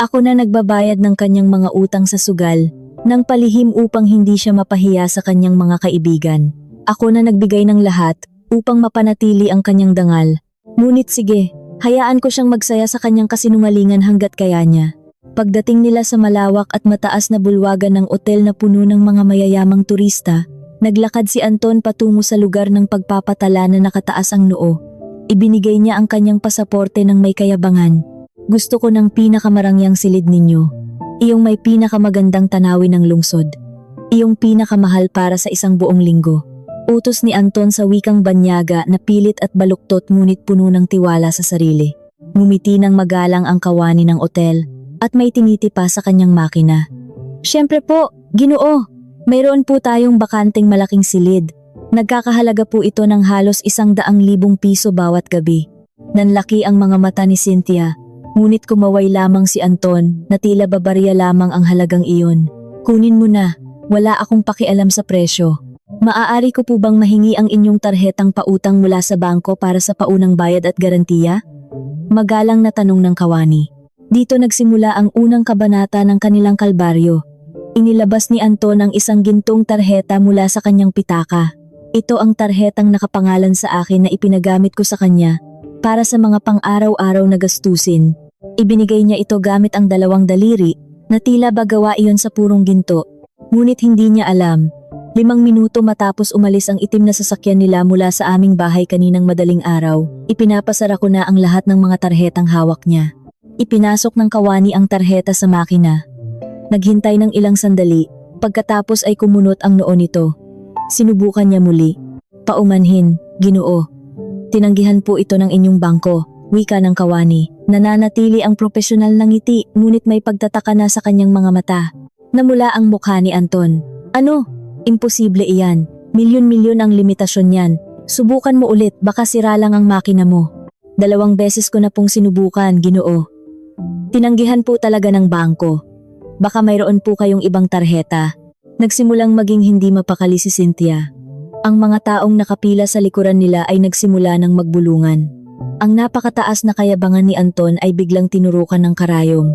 Ako na nagbabayad ng kanyang mga utang sa sugal, nang palihim upang hindi siya mapahiya sa kanyang mga kaibigan. Ako na nagbigay ng lahat upang mapanatili ang kanyang dangal. Ngunit sige, hayaan ko siyang magsaya sa kanyang kasinungalingan hanggat kaya niya. Pagdating nila sa malawak at mataas na bulwagan ng otel na puno ng mga mayayamang turista, naglakad si Anton patungo sa lugar ng pagpapatala na nakataas ang noo. Ibinigay niya ang kanyang pasaporte ng may kayabangan. Gusto ko ng pinakamarangyang silid ninyo. Iyong may pinakamagandang tanawin ng lungsod. Iyong pinakamahal para sa isang buong linggo. Utos ni Anton sa wikang banyaga na pilit at baluktot ngunit puno ng tiwala sa sarili. Ngumiti ng magalang ang kawani ng otel at may tinitipa sa kanyang makina. Siyempre po, Ginoo, mayroon po tayong bakanting malaking silid. Nagkakahalaga po ito ng halos 100,000 piso bawat gabi. Nanlaki ang mga mata ni Cynthia, ngunit kumaway lamang si Anton na tila babarya lamang ang halagang iyon. Kunin mo na, wala akong pakialam sa presyo. Maaari ko po bang mahingi ang inyong tarhetang pautang mula sa bangko para sa paunang bayad at garantiya? Magalang na tanong ng kawani. Dito nagsimula ang unang kabanata ng kanilang kalbaryo. Inilabas ni Anton ang isang gintong tarheta mula sa kanyang pitaka. Ito ang tarhetang nakapangalan sa akin na ipinagamit ko sa kanya para sa mga pang-araw-araw na gastusin. Ibinigay niya ito gamit ang 2 daliri na tila ba gawa iyon sa purong ginto. Ngunit hindi niya alam. 5 minuto matapos umalis ang itim na sasakyan nila mula sa aming bahay kaninang madaling araw, ipinapasara ko na ang lahat ng mga tarhetang hawak niya. Ipinasok ng kawani ang tarheta sa makina. Naghintay ng ilang sandali, pagkatapos ay kumunot ang noo nito. Sinubukan niya muli. Paumanhin, Ginoo. Tinanggihan po ito ng inyong bangko, wika ng kawani. Nananatili ang profesional na ngiti ngunit may pagtataka na sa kanyang mga mata. Namula ang mukha ni Anton. Ano? Imposible iyan. Milyon-milyon ang limitasyon niyan. Subukan mo ulit, baka sira lang ang makina mo. 2 beses ko na pong sinubukan, Ginoo. Tinanggihan po talaga ng bangko. Baka mayroon po kayong ibang tarheta. Nagsimulang maging hindi mapakali si Cynthia. Ang mga taong nakapila sa likuran nila ay nagsimula ng magbulungan. Ang napakataas na kayabangan ni Anton ay biglang tinurukan ng karayom.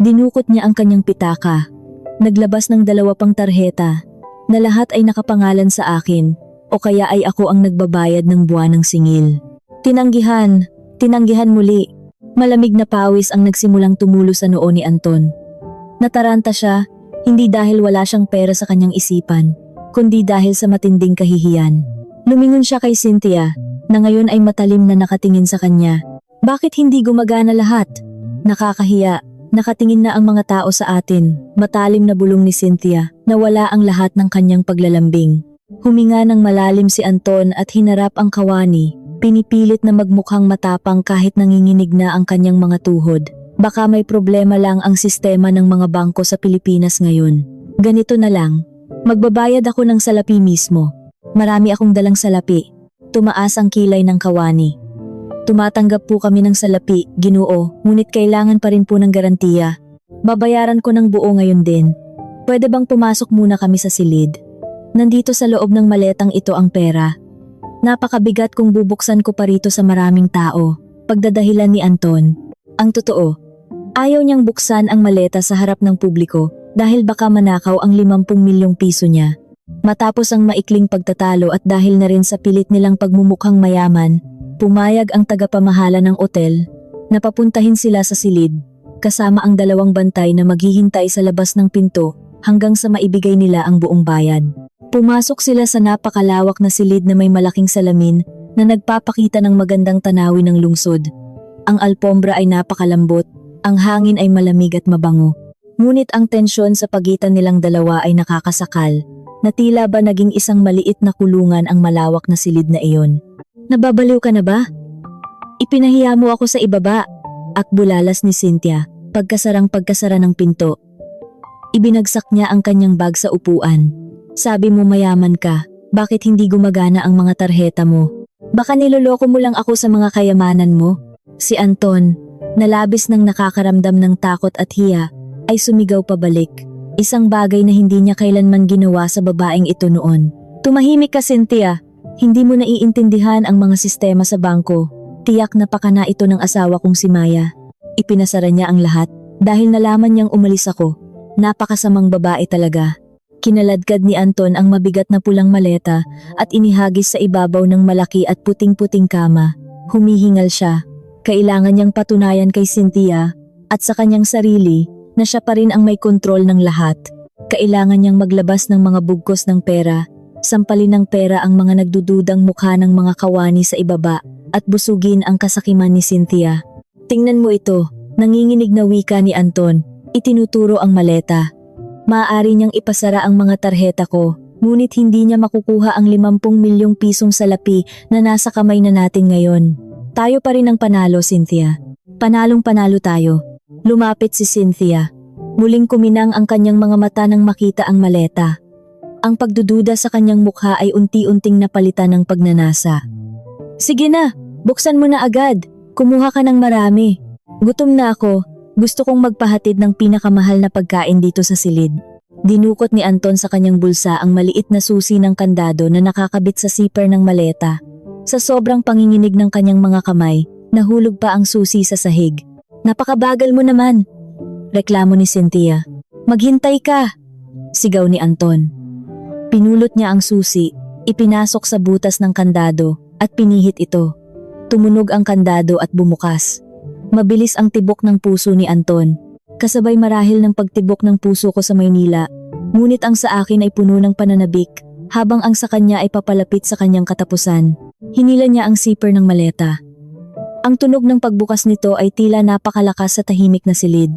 Dinukot niya ang kanyang pitaka. Naglabas ng 2 pang tarheta na lahat ay nakapangalan sa akin o kaya ay ako ang nagbabayad ng buwan ng singil. Tinanggihan muli. Malamig na pawis ang nagsimulang tumulo sa noo ni Anton. Nataranta siya, hindi dahil wala siyang pera sa kanyang isipan, kundi dahil sa matinding kahihiyan. Lumingon siya kay Cynthia, na ngayon ay matalim na nakatingin sa kanya. Bakit hindi gumagana lahat? Nakakahiya, nakatingin na ang mga tao sa atin, matalim na bulong ni Cynthia, na wala ang lahat ng kanyang paglalambing. Huminga ng malalim si Anton at hinarap ang kawani, pinipilit na magmukhang matapang kahit nanginginig na ang kanyang mga tuhod. Baka may problema lang ang sistema ng mga bangko sa Pilipinas ngayon. Ganito na lang, magbabayad ako ng salapi mismo. Marami akong dalang salapi. Tumaas ang kilay ng kawani. Tumatanggap po kami ng salapi, Ginoo, ngunit kailangan pa rin po ng garantiya. Babayaran ko ng buo ngayon din. Pwede bang pumasok muna kami sa silid? Nandito sa loob ng maletang ito ang pera. Napakabigat kung bubuksan ko pa rito sa maraming tao. Pagdadahilan ni Anton. Ang totoo, ayaw niyang buksan ang maleta sa harap ng publiko dahil baka manakaw ang 50 milyong piso niya. Matapos ang maikling pagtatalo at dahil na rin sa pilit nilang pagmumukhang mayaman, pumayag ang tagapamahala ng otel na papuntahin sila sa silid kasama ang 2 bantay na maghihintay sa labas ng pinto hanggang sa maibigay nila ang buong bayad. Pumasok sila sa napakalawak na silid na may malaking salamin na nagpapakita ng magandang tanawin ng lungsod. Ang alpombra ay napakalambot, ang hangin ay malamig at mabango. Ngunit ang tensyon sa pagitan nilang dalawa ay nakakasakal, na tila ba naging isang maliit na kulungan ang malawak na silid na iyon. Nababaliw ka na ba? Ipinahiya mo ako sa ibaba, akbulalas ni Cynthia, pagkasara ng pinto. Ibinagsak niya ang kanyang bag sa upuan. Sabi mo mayaman ka, bakit hindi gumagana ang mga tarheta mo? Baka niloloko mo lang ako sa mga kayamanan mo? Si Anton, na labis nang nakakaramdam ng takot at hiya, ay sumigaw pabalik. Isang bagay na hindi niya kailanman ginawa sa babaeng ito noon. Tumahimik ka, Cynthia. Hindi mo naiintindihan ang mga sistema sa bangko. Tiyak na pakana ito ng asawa kong si Maya. Ipinasara niya ang lahat dahil nalaman niyang umalis ako. Napakasamang babae talaga. Kinaladkad ni Anton ang mabigat na pulang maleta at inihagis sa ibabaw ng malaki at puting-puting kama. Humihingal siya. Kailangan niyang patunayan kay Cynthia at sa kanyang sarili na siya pa rin ang may kontrol ng lahat. Kailangan niyang maglabas ng mga bugkos ng pera, sampalin ng pera ang mga nagdududang mukha ng mga kawani sa ibaba at busugin ang kasakiman ni Cynthia. Tingnan mo ito, nanginginig na wika ni Anton, itinuturo ang maleta. Maaari niyang ipasara ang mga tarheta ko, ngunit hindi niya makukuha ang 50 milyong pisong salapi na nasa kamay na natin ngayon. Tayo pa rin ang panalo, Cynthia. Panalong-panalo tayo. Lumapit si Cynthia. Muling kuminang ang kanyang mga mata nang makita ang maleta. Ang pagdududa sa kanyang mukha ay unti-unting napalitan ng pagnanasa. Sige na, buksan mo na agad. Kumuha ka ng marami. Gutom na ako. Gusto kong magpahatid ng pinakamahal na pagkain dito sa silid. Dinukot ni Anton sa kanyang bulsa ang maliit na susi ng kandado na nakakabit sa zipper ng maleta. Sa sobrang panginginig ng kanyang mga kamay, nahulog pa ang susi sa sahig. Napakabagal mo naman, reklamo ni Cynthia. Maghintay ka, sigaw ni Anton. Pinulot niya ang susi, ipinasok sa butas ng kandado at pinihit ito. Tumunog ang kandado at bumukas. Mabilis ang tibok ng puso ni Anton. Kasabay marahil ng pagtibok ng puso ko sa Maynila, ngunit ang sa akin ay puno ng pananabik, habang ang sa kanya ay papalapit sa kanyang katapusan. Hinila niya ang zipper ng maleta. Ang tunog ng pagbukas nito ay tila napakalakas sa tahimik na silid.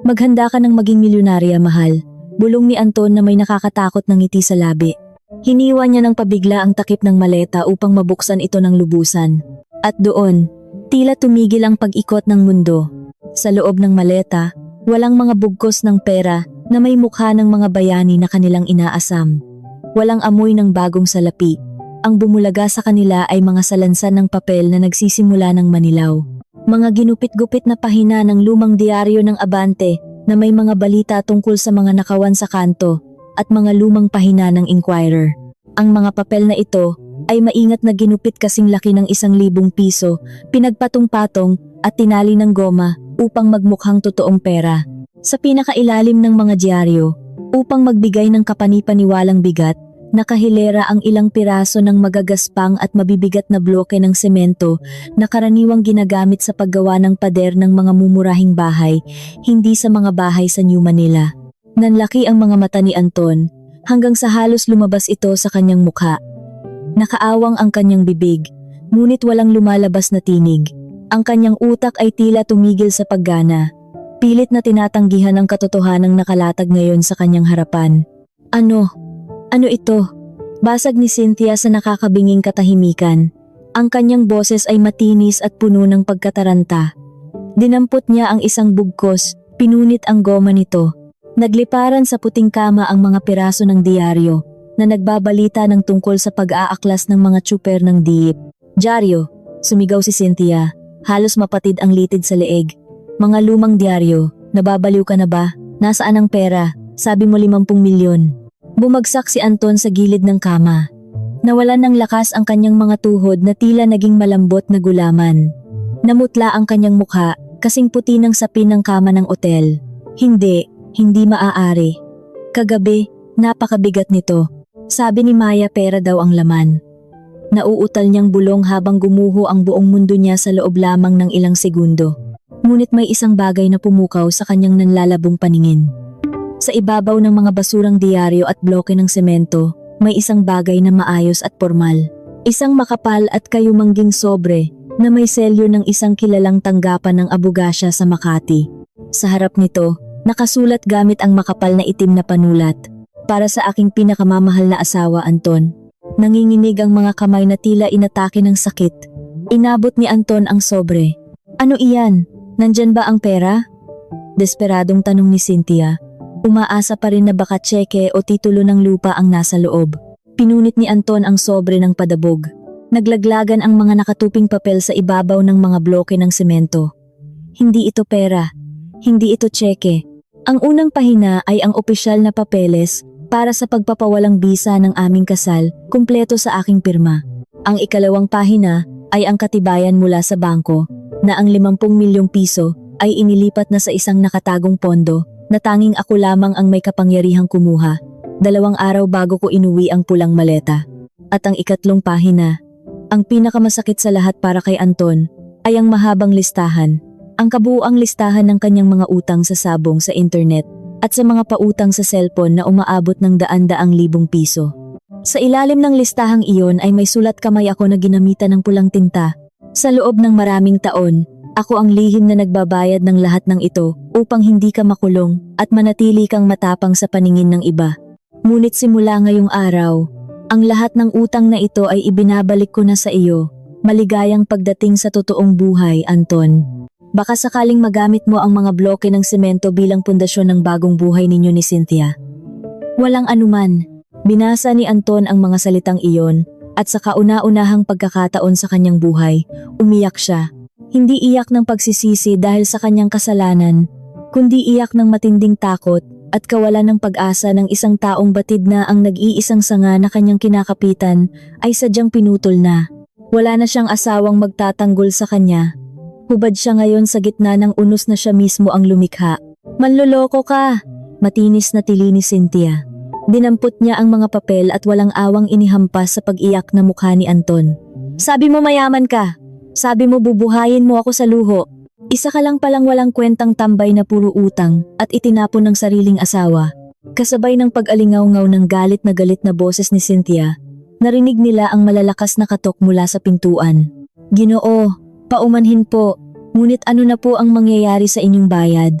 Maghanda ka ng maging milyonarya, mahal, bulong ni Anton na may nakakatakot ng ngiti sa labi. Hiniwa niya ng pabigla ang takip ng maleta upang mabuksan ito ng lubusan. At doon, tila tumigil ang pag-ikot ng mundo. Sa loob ng maleta, walang mga bugkos ng pera na may mukha ng mga bayani na kanilang inaasam. Walang amoy ng bagong salapi. Ang bumulaga sa kanila ay mga salansan ng papel na nagsisimula ng manilaw. Mga ginupit-gupit na pahina ng lumang diaryo ng Abante na may mga balita tungkol sa mga nakawan sa kanto at mga lumang pahina ng Inquirer. Ang mga papel na ito ay maingat na ginupit kasing laki ng 1,000 piso, pinagpatong-patong at tinali ng goma upang magmukhang totoong pera. Sa pinakailalim ng mga diaryo, upang magbigay ng kapani-paniwalang bigat, nakahilera ang ilang piraso ng magagaspang at mabibigat na bloke ng semento na karaniwang ginagamit sa paggawa ng pader ng mga mumurahing bahay, hindi sa mga bahay sa New Manila. Nanlaki ang mga mata ni Anton, hanggang sa halos lumabas ito sa kanyang mukha. Nakaawang ang kanyang bibig, ngunit walang lumalabas na tinig. Ang kanyang utak ay tila tumigil sa paggana. Pilit na tinatanggihan ang katotohanang nakalatag ngayon sa kanyang harapan. Ano? Ano ito? Basag ni Cynthia sa nakakabinging katahimikan. Ang kanyang boses ay matinis at puno ng pagkataranta. Dinampot niya ang isang bugkos, pinunit ang goma nito. Nagliparan sa puting kama ang mga piraso ng diaryo na nagbabalita ng tungkol sa pag-aaklas ng mga tsuper ng diip. Diaryo, sumigaw si Cynthia. Halos mapatid ang litid sa leeg. Mga lumang diaryo, nababaliw ka na ba? Nasaan ang pera? Sabi mo 50 milyon. Bumagsak si Anton sa gilid ng kama. Nawalan ng lakas ang kanyang mga tuhod na tila naging malambot na gulaman. Namutla ang kanyang mukha, kasing puti ng sapin ng kama ng otel. Hindi maaari. Kagabi, napakabigat nito. Sabi ni Maya pera daw ang laman. Nauutal niyang bulong habang gumuho ang buong mundo niya sa loob lamang ng ilang segundo. Ngunit may isang bagay na pumukaw sa kanyang nanlalabong paningin. Sa ibabaw ng mga basurang diaryo at bloke ng semento, may isang bagay na maayos at formal. Isang makapal at kayumangging sobre na may selyo ng isang kilalang tanggapan ng abogasya sa Makati. Sa harap nito, nakasulat gamit ang makapal na itim na panulat. Para sa aking pinakamamahal na asawa, Anton. Nanginginig ang mga kamay na tila inatake ng sakit. Inabot ni Anton ang sobre. Ano iyan? Nandyan ba ang pera? Desperadong tanong ni Cynthia. Umaasa pa rin na baka tseke o titulo ng lupa ang nasa loob. Pinunit ni Anton ang sobre ng padabog. Naglaglagan ang mga nakatuping papel sa ibabaw ng mga bloke ng semento. Hindi ito pera. Hindi ito tseke. Ang unang pahina ay ang opisyal na papeles para sa pagpapawalang bisa ng aming kasal, kumpleto sa aking pirma. Ang ikalawang pahina ay ang katibayan mula sa bangko na ang 50 milyong piso ay inilipat na sa isang nakatagong pondo na tanging ako lamang ang may kapangyarihang kumuha, 2 araw bago ko inuwi ang pulang maleta. At ang ikatlong pahina, ang pinakamasakit sa lahat para kay Anton, ay ang mahabang listahan, ang kabuuang listahan ng kanyang mga utang sa sabong sa internet at sa mga pautang sa cellphone na umaabot ng daan-daang libong piso. Sa ilalim ng listahang iyon ay may sulat kamay ako na ginamitan ng pulang tinta Sa loob ng maraming taon, ako ang lihim na nagbabayad ng lahat ng ito upang hindi ka makulong at manatili kang matapang sa paningin ng iba. Ngunit simula ngayong araw, ang lahat ng utang na ito ay ibinabalik ko na sa iyo. Maligayang pagdating sa totoong buhay, Anton. Baka sakaling magamit mo ang mga bloke ng semento bilang pundasyon ng bagong buhay ninyo ni Cynthia. Walang anuman. Binasa ni Anton ang mga salitang iyon at sa kauna-unahang pagkakataon sa kanyang buhay, umiyak siya. Hindi iyak ng pagsisisi dahil sa kanyang kasalanan, kundi iyak ng matinding takot at kawalan ng pag-asa ng isang taong batid na ang nag-iisang sanga na kanyang kinakapitan ay sadyang pinutol na. Wala na siyang asawang magtatanggol sa kanya. Hubad siya ngayon sa gitna ng unos na siya mismo ang lumikha. Manloloko ka! Matinis na tili ni Cynthia. Dinampot niya ang mga papel at walang awang inihampas sa pag-iyak na mukha ni Anton. Sabi mo mayaman ka. Sabi mo bubuhayin mo ako sa luho. Isa ka lang palang walang kwentang tambay na puro utang at itinapon ng sariling asawa. Kasabay ng pag-alingaw-ngaw ng galit na boses ni Cynthia, narinig nila ang malalakas na katok mula sa pintuan. Ginoo, paumanhin po, ngunit ano na po ang mangyayari sa inyong bayad?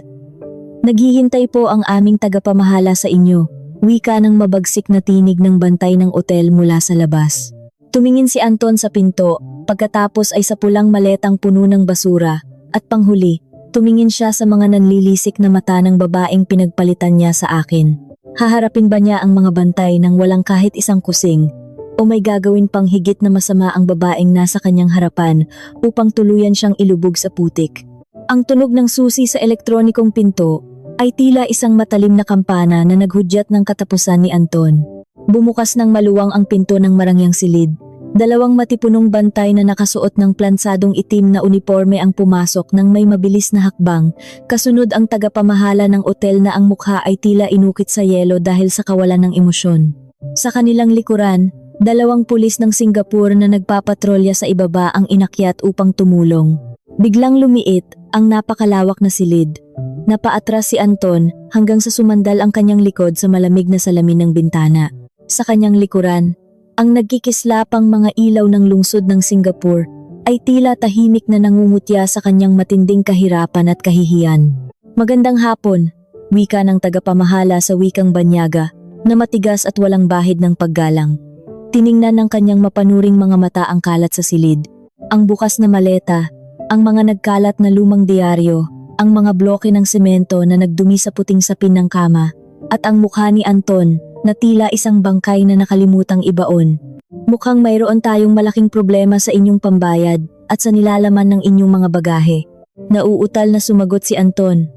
Naghihintay po ang aming tagapamahala sa inyo, wika ng mabagsik na tinig ng bantay ng otel mula sa labas. Tumingin si Anton sa pinto, pagkatapos ay sa pulang maletang puno ng basura, at panghuli, tumingin siya sa mga nanlilisik na mata ng babaeng pinagpalitan niya sa akin. Haharapin ba niya ang mga bantay nang walang kahit isang kusing? O may gagawin pang higit na masama ang babaeng nasa kanyang harapan upang tuluyan siyang ilubog sa putik? Ang tunog ng susi sa elektronikong pinto ay tila isang matalim na kampana na naghudyat ng katapusan ni Anton. Bumukas ng maluwang ang pinto ng marangyang silid. Dalawang matipunong bantay na nakasuot ng plansadong itim na uniforme ang pumasok ng may mabilis na hakbang, kasunod ang tagapamahala ng otel na ang mukha ay tila inukit sa yelo dahil sa kawalan ng emosyon. Sa kanilang likuran, dalawang pulis ng Singapore na nagpapatrolya sa ibaba ang inakyat upang tumulong. Biglang lumiit ang napakalawak na silid. Napaatras si Anton hanggang sa sumandal ang kanyang likod sa malamig na salamin ng bintana. Sa kanyang likuran, ang nagkikislapang mga ilaw ng lungsod ng Singapore ay tila tahimik na nangungutya sa kanyang matinding kahirapan at kahihiyan. Magandang hapon, wika ng tagapamahala sa wikang Banyaga na matigas at walang bahid ng paggalang. Tiningnan ng kanyang mapanuring mga mata ang kalat sa silid, ang bukas na maleta, ang mga nagkalat na lumang diaryo, ang mga bloke ng semento na nagdumi sa puting sapin ng kama, at ang mukha ni Anton na tila isang bangkay na nakalimutang ibaon. Mukhang mayroon tayong malaking problema sa inyong pambayad at sa nilalaman ng inyong mga bagahe. Nauutal na sumagot si Anton.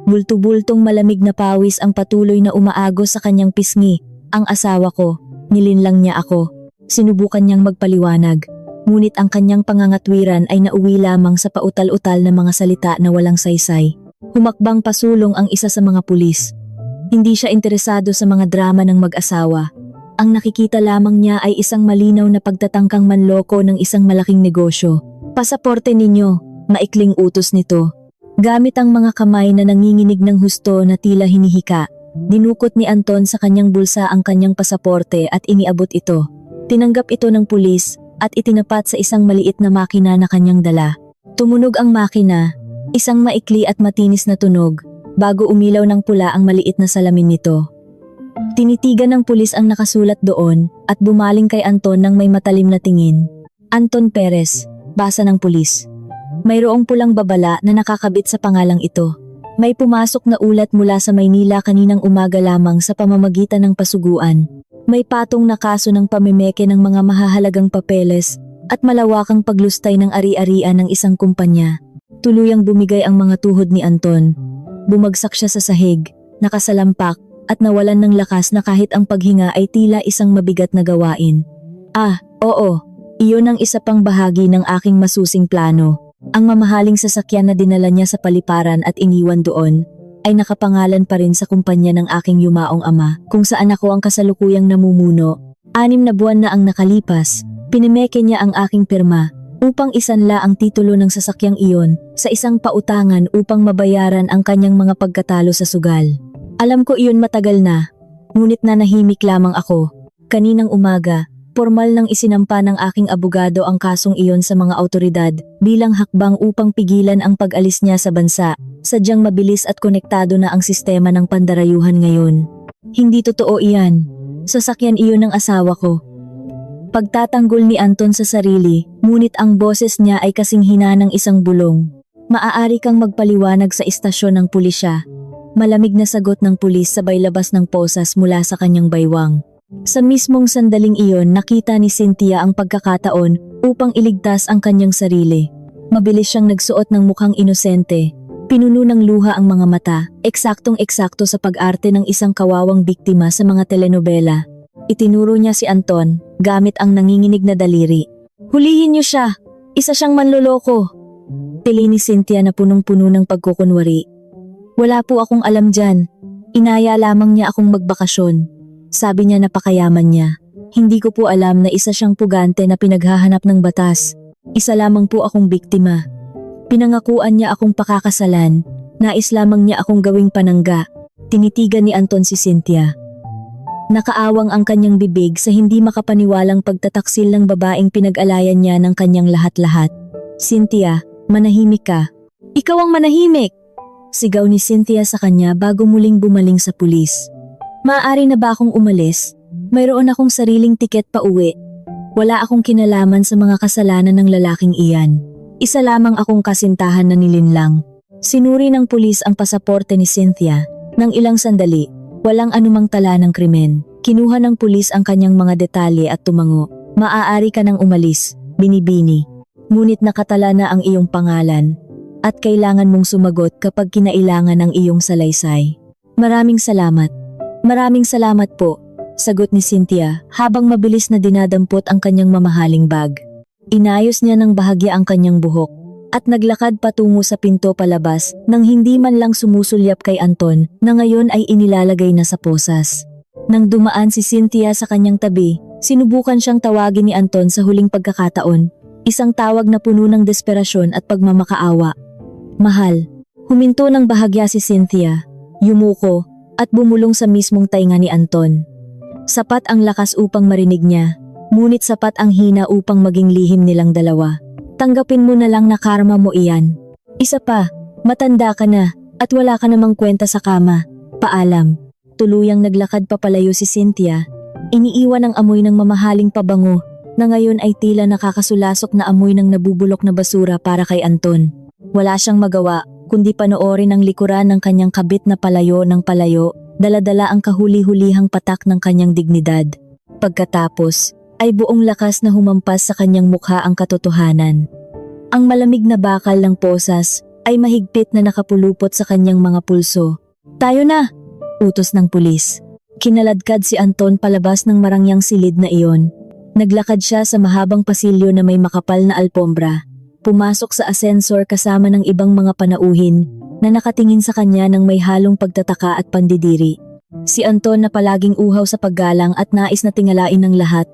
Bulto-bultong malamig na pawis ang patuloy na umaagos sa kanyang pisngi. Ang asawa ko, nilinlang niya ako. Sinubukan niyang magpaliwanag. Ngunit ang kanyang pangangatwiran ay nauwi lamang sa pautal-utal na mga salita na walang saysay. Humakbang pasulong ang isa sa mga pulis. Hindi siya interesado sa mga drama ng mag-asawa. Ang nakikita lamang niya ay isang malinaw na pagtatangkang manloko ng isang malaking negosyo. Pasaporte ninyo, maikling utos nito. Gamit ang mga kamay na nanginginig ng husto na tila hinihika, dinukot ni Anton sa kanyang bulsa ang kanyang pasaporte at iniabot ito. Tinanggap ito ng pulis at itinapat sa isang maliit na makina na kanyang dala. Tumunog ang makina, isang maikli at matinis na tunog, bago umilaw ng pula ang maliit na salamin nito. Tinitigan ng pulis ang nakasulat doon at bumaling kay Anton ng may matalim na tingin. Anton Perez, basa ng pulis. Mayroong pulang babala na nakakabit sa pangalang ito. May pumasok na ulat mula sa Maynila kaninang umaga lamang sa pamamagitan ng pasuguan. May patong na kaso ng pamemeke ng mga mahahalagang papeles at malawakang paglustay ng ari-arian ng isang kumpanya. Tuluyang bumigay ang mga tuhod ni Anton. Bumagsak siya sa sahig, nakasalampak, at nawalan ng lakas na kahit ang paghinga ay tila isang mabigat na gawain. Oo, iyon ang isa pang bahagi ng aking masusing plano. Ang mamahaling sasakyan na dinala niya sa paliparan at iniwan doon, ay nakapangalan pa rin sa kumpanya ng aking yumaong ama, kung saan ako ang kasalukuyang namumuno. 6 na buwan na ang nakalipas, pinimeke niya ang aking pirma, upang isanla ang titulo ng sasakyang iyon sa isang pautangan upang mabayaran ang kanyang mga pagkatalo sa sugal. Alam ko iyon matagal na, ngunit nanahimik lamang ako. Kaninang umaga, Formal nang isinampa ng aking abogado ang kasong iyon sa mga awtoridad bilang hakbang upang pigilan ang pag-alis niya sa bansa. Sadyang mabilis at konektado na ang sistema ng pandarayuhan ngayon. Hindi totoo iyan. Sasakyan iyon ng asawa ko. Pagtatanggol ni Anton sa sarili, ngunit ang boses niya ay kasing hina ng isang bulong. Maaari kang magpaliwanag sa istasyon ng pulisya. Malamig na sagot ng pulis sabay labas ng posas mula sa kanyang baywang. Sa mismong sandaling iyon nakita ni Cynthia ang pagkakataon upang iligtas ang kanyang sarili. Mabilis siyang nagsuot ng mukhang inosente. Pinuno ng luha ang mga mata, eksaktong-eksakto sa pag-arte ng isang kawawang biktima sa mga telenovela. Itinuro niya si Anton, gamit ang nanginginig na daliri. "Hulihin niyo siya! Isa siyang manloloko!" Tili ni Cynthia na punong-puno ng pagkukunwari. "Wala po akong alam dyan. Inaya lamang niya akong magbakasyon." Sabi niya napakayaman niya. "Hindi ko po alam na isa siyang pugante na pinaghahanap ng batas. Isa lamang po akong biktima. Pinangakuan niya akong pakakasalan. Nais lamang niya akong gawing panangga." Tinitigan ni Anton si Cynthia. Nakaawang ang kanyang bibig sa hindi makapaniwalang pagtataksil ng babaeng pinag-alayan niya ng kanyang lahat-lahat. "Cynthia, manahimik ka." "Ikaw ang manahimik!" Sigaw ni Cynthia sa kanya bago muling bumaling sa pulis. "Maaari na ba akong umalis? Mayroon akong sariling tiket pa uwi. Wala akong kinalaman sa mga kasalanan ng lalaking iyan. Isa lamang akong kasintahan na nilinlang." Sinuri ng pulis ang pasaporte ni Cynthia. Nang ilang sandali, walang anumang tala ng krimen. Kinuha ng pulis ang kanyang mga detalye at tumango. "Maaari ka nang umalis, binibini. Ngunit nakatala na ang iyong pangalan. At kailangan mong sumagot kapag kinailangan ang iyong salaysay." "Maraming salamat." "Maraming salamat po," sagot ni Cynthia habang mabilis na dinadampot ang kanyang mamahaling bag. Inayos niya ng bahagya ang kanyang buhok at naglakad patungo sa pinto palabas nang hindi man lang sumusulyap kay Anton na ngayon ay inilalagay na sa posas. Nang dumaan si Cynthia sa kanyang tabi, sinubukan siyang tawagin ni Anton sa huling pagkakataon, isang tawag na puno ng desperasyon at pagmamakaawa. "Mahal." Huminto ng bahagya si Cynthia, yumuko, at bumulong sa mismong tainga ni Anton. Sapat ang lakas upang marinig niya, ngunit sapat ang hina upang maging lihim nilang dalawa. "Tanggapin mo na lang na karma mo iyan. Isa pa, matanda ka na, at wala ka namang kwenta sa kama. Paalam." Tuluyang naglakad papalayo si Cynthia. Iniiwan ang amoy ng mamahaling pabango, na ngayon ay tila nakakasulasok na amoy ng nabubulok na basura para kay Anton. Wala siyang magawa, kundi panoorin ang likuran ng kanyang kabit na palayo ng palayo, dala-dala ang kahuli-hulihang patak ng kanyang dignidad. Pagkatapos, ay buong lakas na humampas sa kanyang mukha ang katotohanan. Ang malamig na bakal ng posas ay mahigpit na nakapulupot sa kanyang mga pulso. "Tayo na!" utos ng pulis. Kinaladkad si Anton palabas ng marangyang silid na iyon. Naglakad siya sa mahabang pasilyo na may makapal na alpombra. Pumasok sa ascensor kasama ng ibang mga panauhin na nakatingin sa kanya ng may halong pagtataka at pandidiri. Si Anton na palaging uhaw sa paggalang at nais na tingalain ng lahat,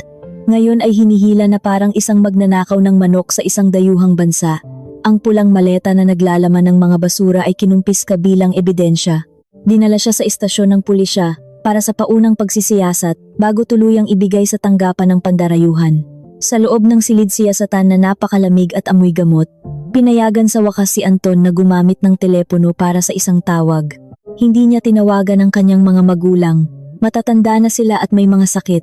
ngayon ay hinihila na parang isang magnanakaw ng manok sa isang dayuhang bansa. Ang pulang maleta na naglalaman ng mga basura ay kinumpis kabilang ebidensya. Dinala siya sa istasyon ng pulisya para sa paunang pagsisiyasat bago tuluyang ibigay sa tanggapan ng pandarayuhan. Sa loob ng silid siyasatan na napakalamig at amoy gamot, pinayagan sa wakas si Anton na gumamit ng telepono para sa isang tawag. Hindi niya tinawagan ang kanyang mga magulang. Matatanda na sila at may mga sakit.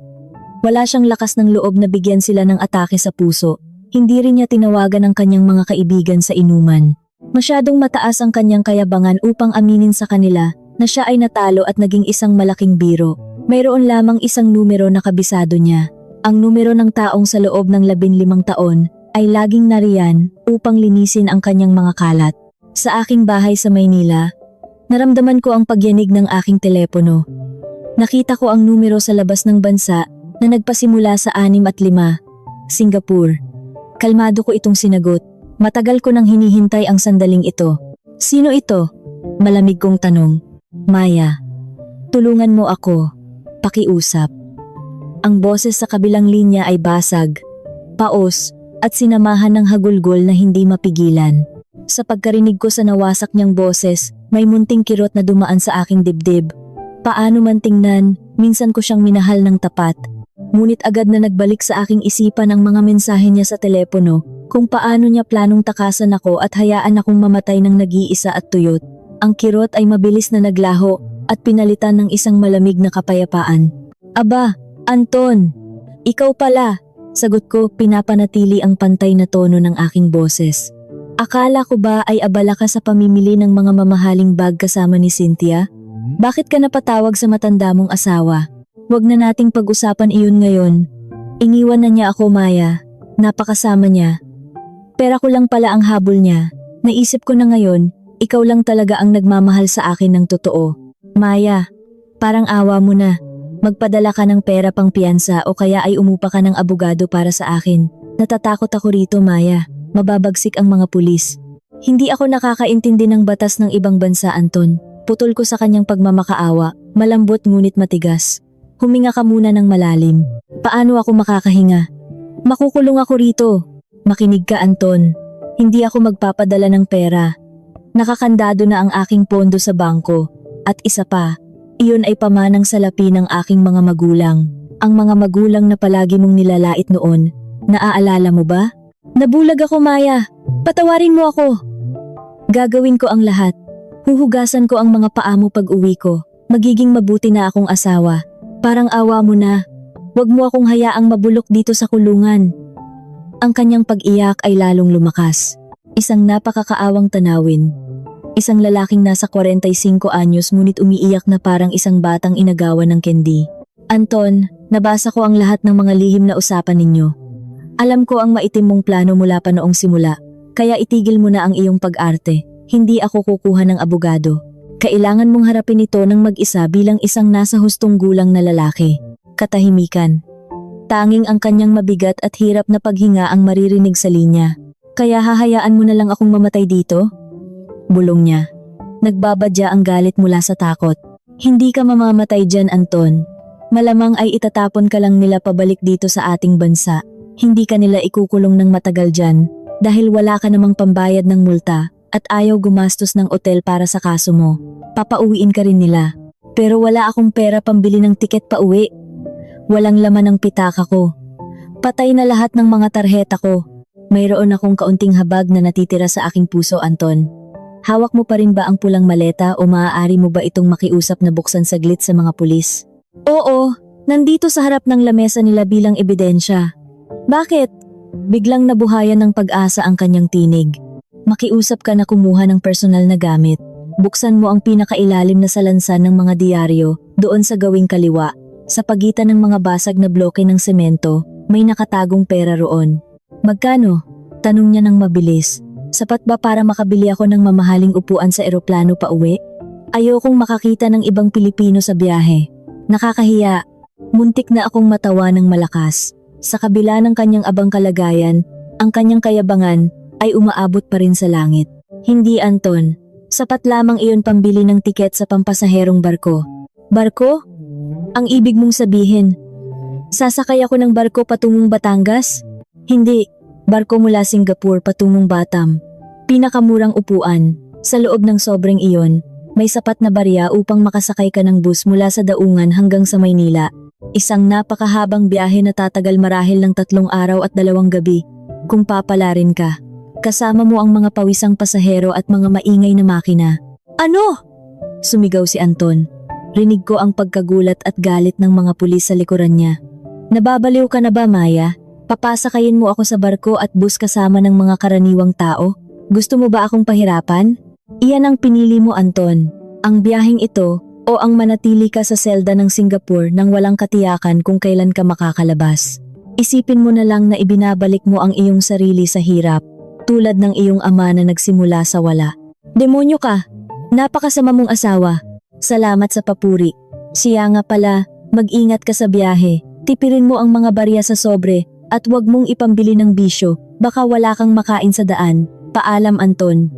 Wala siyang lakas ng loob na bigyan sila ng atake sa puso. Hindi rin niya tinawagan ang kanyang mga kaibigan sa inuman. Masyadong mataas ang kanyang kayabangan upang aminin sa kanila na siya ay natalo at naging isang malaking biro. Mayroon lamang isang numero na kabisado niya. Ang numero ng taong sa loob ng 15 taon ay laging nariyan upang linisin ang kanyang mga kalat. Sa aking bahay sa Maynila, naramdaman ko ang pagyanig ng aking telepono. Nakita ko ang numero sa labas ng bansa na nagpasimula sa 6 at 5, Singapore. Kalmado ko itong sinagot. Matagal ko nang hinihintay ang sandaling ito. "Sino ito?" Malamig kong tanong. "Maya, tulungan mo ako. Pakiusap." Ang boses sa kabilang linya ay basag, paos, at sinamahan ng hagulgol na hindi mapigilan. Sa pagkarinig ko sa nawasak niyang boses, may munting kirot na dumaan sa aking dibdib. Paano man tingnan, minsan ko siyang minahal ng tapat. Ngunit agad na nagbalik sa aking isipan ang mga mensahe niya sa telepono kung paano niya planong takasan ako at hayaan akong mamatay ng nag-iisa at tuyot. Ang kirot ay mabilis na naglaho at pinalitan ng isang malamig na kapayapaan. Aba, Anton! Ikaw pala! Sagot ko, pinapanatili ang pantay na tono ng aking boses. Akala ko ba ay abala ka sa pamimili ng mga mamahaling bag kasama ni Cynthia? Bakit ka napatawag sa matanda mong asawa? Huwag na nating pag-usapan iyon ngayon. Iniwan na niya ako, Maya. Napakasama niya. Pera ko lang pala ang habol niya. Naisip ko na ngayon, ikaw lang talaga ang nagmamahal sa akin ng totoo. Maya, parang awa mo na. Magpadala ka ng pera pang piyansa o kaya ay umupa ka ng abogado para sa akin. Natatakot ako rito, Maya. Mababagsik ang mga pulis. Hindi ako nakakaintindi ng batas ng ibang bansa, Anton. Putol ko sa kanyang pagmamakaawa, malambot ngunit matigas. Huminga ka muna ng malalim. Paano ako makakahinga? Makukulong ako rito. Makinig ka, Anton. Hindi ako magpapadala ng pera. Nakakandado na ang aking pondo sa bangko. At isa pa, iyon ay pamanang salapi ng aking mga magulang. Ang mga magulang na palagi mong nilalait noon. Naaalala mo ba? Nabulag ako, Maya. Patawarin mo ako. Gagawin ko ang lahat. Huhugasan ko ang mga paa mo pag uwi ko. Magiging mabuti na akong asawa. Parang awa mo na. Huwag mo akong hayaang mabulok dito sa kulungan. Ang kanyang pag-iyak ay lalong lumakas. Isang napakakaawang tanawin. Isang lalaking nasa 45 anyos ngunit umiiyak na parang isang batang inagawan ng candy. Anton, nabasa ko ang lahat ng mga lihim na usapan ninyo. Alam ko ang maitim mong plano mula pa noong simula, kaya itigil mo na ang iyong pag-arte. Hindi ako kukuha ng abogado. Kailangan mong harapin ito ng mag-isa bilang isang nasa hustong gulang na lalaki. Katahimikan. Tanging ang kanyang mabigat at hirap na paghinga ang maririnig sa linya. Kaya hahayaan mo na lang akong mamatay dito? Bulong niya. Nagbabadya ang galit mula sa takot. Hindi ka mamamatay dyan, Anton. Malamang ay itatapon ka lang nila pabalik dito sa ating bansa. Hindi ka nila ikukulong ng matagal dyan dahil wala ka namang pambayad ng multa at ayaw gumastos ng otel para sa kaso mo. Papauwiin ka rin nila. Pero wala akong pera pambili ng tiket pa uwi. Walang laman ng pitaka ko. Patay na lahat ng mga tarheta ko. Mayroon akong kaunting habag na natitira sa aking puso, Anton. Hawak mo pa rin ba ang pulang maleta o maaari mo ba itong makiusap na buksan saglit sa mga pulis? Oo, nandito sa harap ng lamesa nila bilang ebidensya. Bakit? Biglang nabuhayan ng pag-asa ang kanyang tinig. Makiusap ka na kumuha ng personal na gamit. Buksan mo ang pinakailalim na salansan ng mga diaryo doon sa gawing kaliwa. Sa pagitan ng mga basag na bloke ng semento, may nakatagong pera roon. Magkano? Tanong niya ng mabilis. Sapat ba para makabili ako ng mamahaling upuan sa eroplano pa uwi? Ayokong makakita ng ibang Pilipino sa biyahe. Nakakahiya. Muntik na akong matawa ng malakas. Sa kabila ng kanyang abang kalagayan, ang kanyang kayabangan ay umaabot pa rin sa langit. Hindi, Anton. Sapat lamang iyon pambili ng tiket sa pampasaherong barko. Barko? Ang ibig mong sabihin, sasakay ako ng barko patungong Batangas? Hindi, barko mula Singapore patungong Batam. Pinakamurang upuan. Sa loob ng sobrang iyon, may sapat na barya upang makasakay ka ng bus mula sa Daungan hanggang sa Maynila. Isang napakahabang biyahe na tatagal marahil ng 3 araw at 2 gabi. Kung papalarin ka, kasama mo ang mga pawisang pasahero at mga maingay na makina. Ano? Sumigaw si Anton. Rinig ko ang pagkagulat at galit ng mga pulis sa likuran niya. Nababaliw ka na ba, Maya? Papasakayin mo ako sa barko at bus kasama ng mga karaniwang tao? Gusto mo ba akong pahirapan? Iyan ang pinili mo, Anton. Ang biyaheng ito o ang manatili ka sa selda ng Singapore nang walang katiyakan kung kailan ka makakalabas. Isipin mo na lang na ibinabalik mo ang iyong sarili sa hirap, tulad ng iyong ama na nagsimula sa wala. Demonyo ka! Napakasama mong asawa. Salamat sa papuri. Siya nga pala, mag-ingat ka sa biyahe. Tipirin mo ang mga barya sa sobre at huwag mong ipambili ng bisyo. Baka wala kang makain sa daan. Paalam, Anton.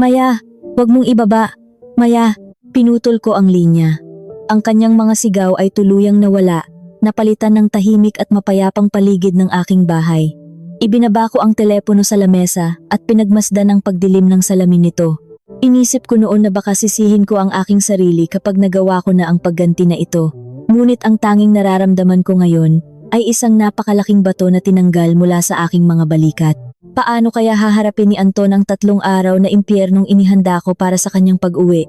Maya, huwag mong ibaba. Maya, pinutol ko ang linya. Ang kanyang mga sigaw ay tuluyang nawala, napalitan ng tahimik at mapayapang paligid ng aking bahay. Ibinaba ko ang telepono sa lamesa at pinagmasdan ang pagdilim ng salamin nito. Inisip ko noon na baka sisihin ko ang aking sarili kapag nagawa ko na ang pagganti na ito. Ngunit ang tanging nararamdaman ko ngayon ay isang napakalaking bato na tinanggal mula sa aking mga balikat. Paano kaya haharapin ni Anton ang 3 araw na impyernong inihanda ko para sa kanyang pag-uwi?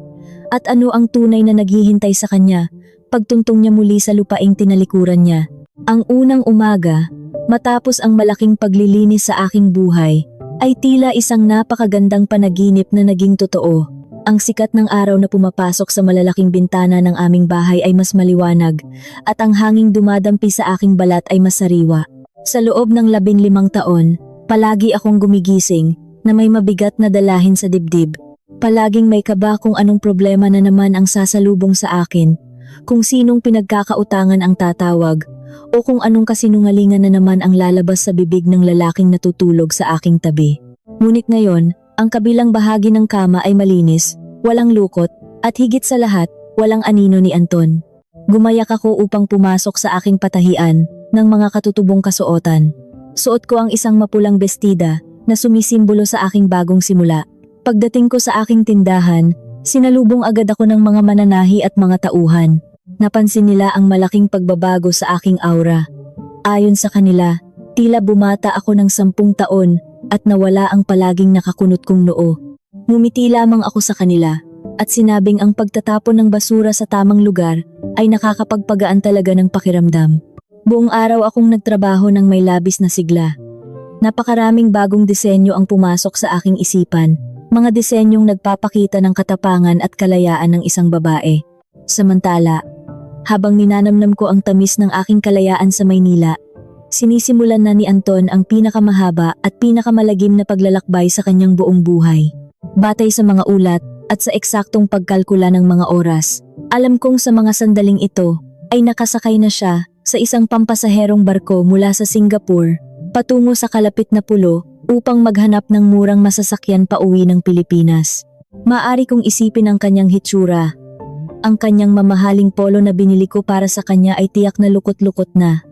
At ano ang tunay na naghihintay sa kanya pagtuntong niya muli sa lupaing tinalikuran niya? Ang unang umaga, matapos ang malaking paglilinis sa aking buhay, ay tila isang napakagandang panaginip na naging totoo. Ang sikat ng araw na pumapasok sa malalaking bintana ng aming bahay ay mas maliwanag at ang hanging dumadampi sa aking balat ay masariwa. Sa loob ng 15 taon, palagi akong gumigising na may mabigat na dalahin sa dibdib. Palaging may kaba kung anong problema na naman ang sasalubong sa akin, kung sinong pinagkakautangan ang tatawag, o kung anong kasinungalingan na naman ang lalabas sa bibig ng lalaking natutulog sa aking tabi. Ngunit ngayon, ang kabilang bahagi ng kama ay malinis, walang lukot, at higit sa lahat, walang anino ni Anton. Gumayak ako upang pumasok sa aking patahian ng mga katutubong kasuotan. Suot ko ang isang mapulang bestida na sumisimbolo sa aking bagong simula. Pagdating ko sa aking tindahan, sinalubong agad ako ng mga mananahi at mga tauhan. Napansin nila ang malaking pagbabago sa aking aura. Ayon sa kanila, tila bumata ako ng 10 taon at nawala ang palaging nakakunot kong noo. Ngumiti lamang ako sa kanila at sinabing ang pagtatapon ng basura sa tamang lugar ay nakakapagpagaan talaga ng pakiramdam. Buong araw akong nagtrabaho ng may labis na sigla. Napakaraming bagong disenyo ang pumasok sa aking isipan, mga disenyong nagpapakita ng katapangan at kalayaan ng isang babae. Samantala, habang ninanamnam ko ang tamis ng aking kalayaan sa Maynila, sinisimulan na ni Anton ang pinakamahaba at pinakamalagim na paglalakbay sa kanyang buong buhay. Batay sa mga ulat at sa eksaktong pagkalkula ng mga oras, alam kong sa mga sandaling ito ay nakasakay na siya sa isang pampasaherong barko mula sa Singapore patungo sa kalapit na pulo upang maghanap ng murang masasakyan pauwi ng Pilipinas. Maaari kong isipin ang kanyang hitsura. Ang kanyang mamahaling polo na binili ko para sa kanya ay tiyak na lukot-lukot na,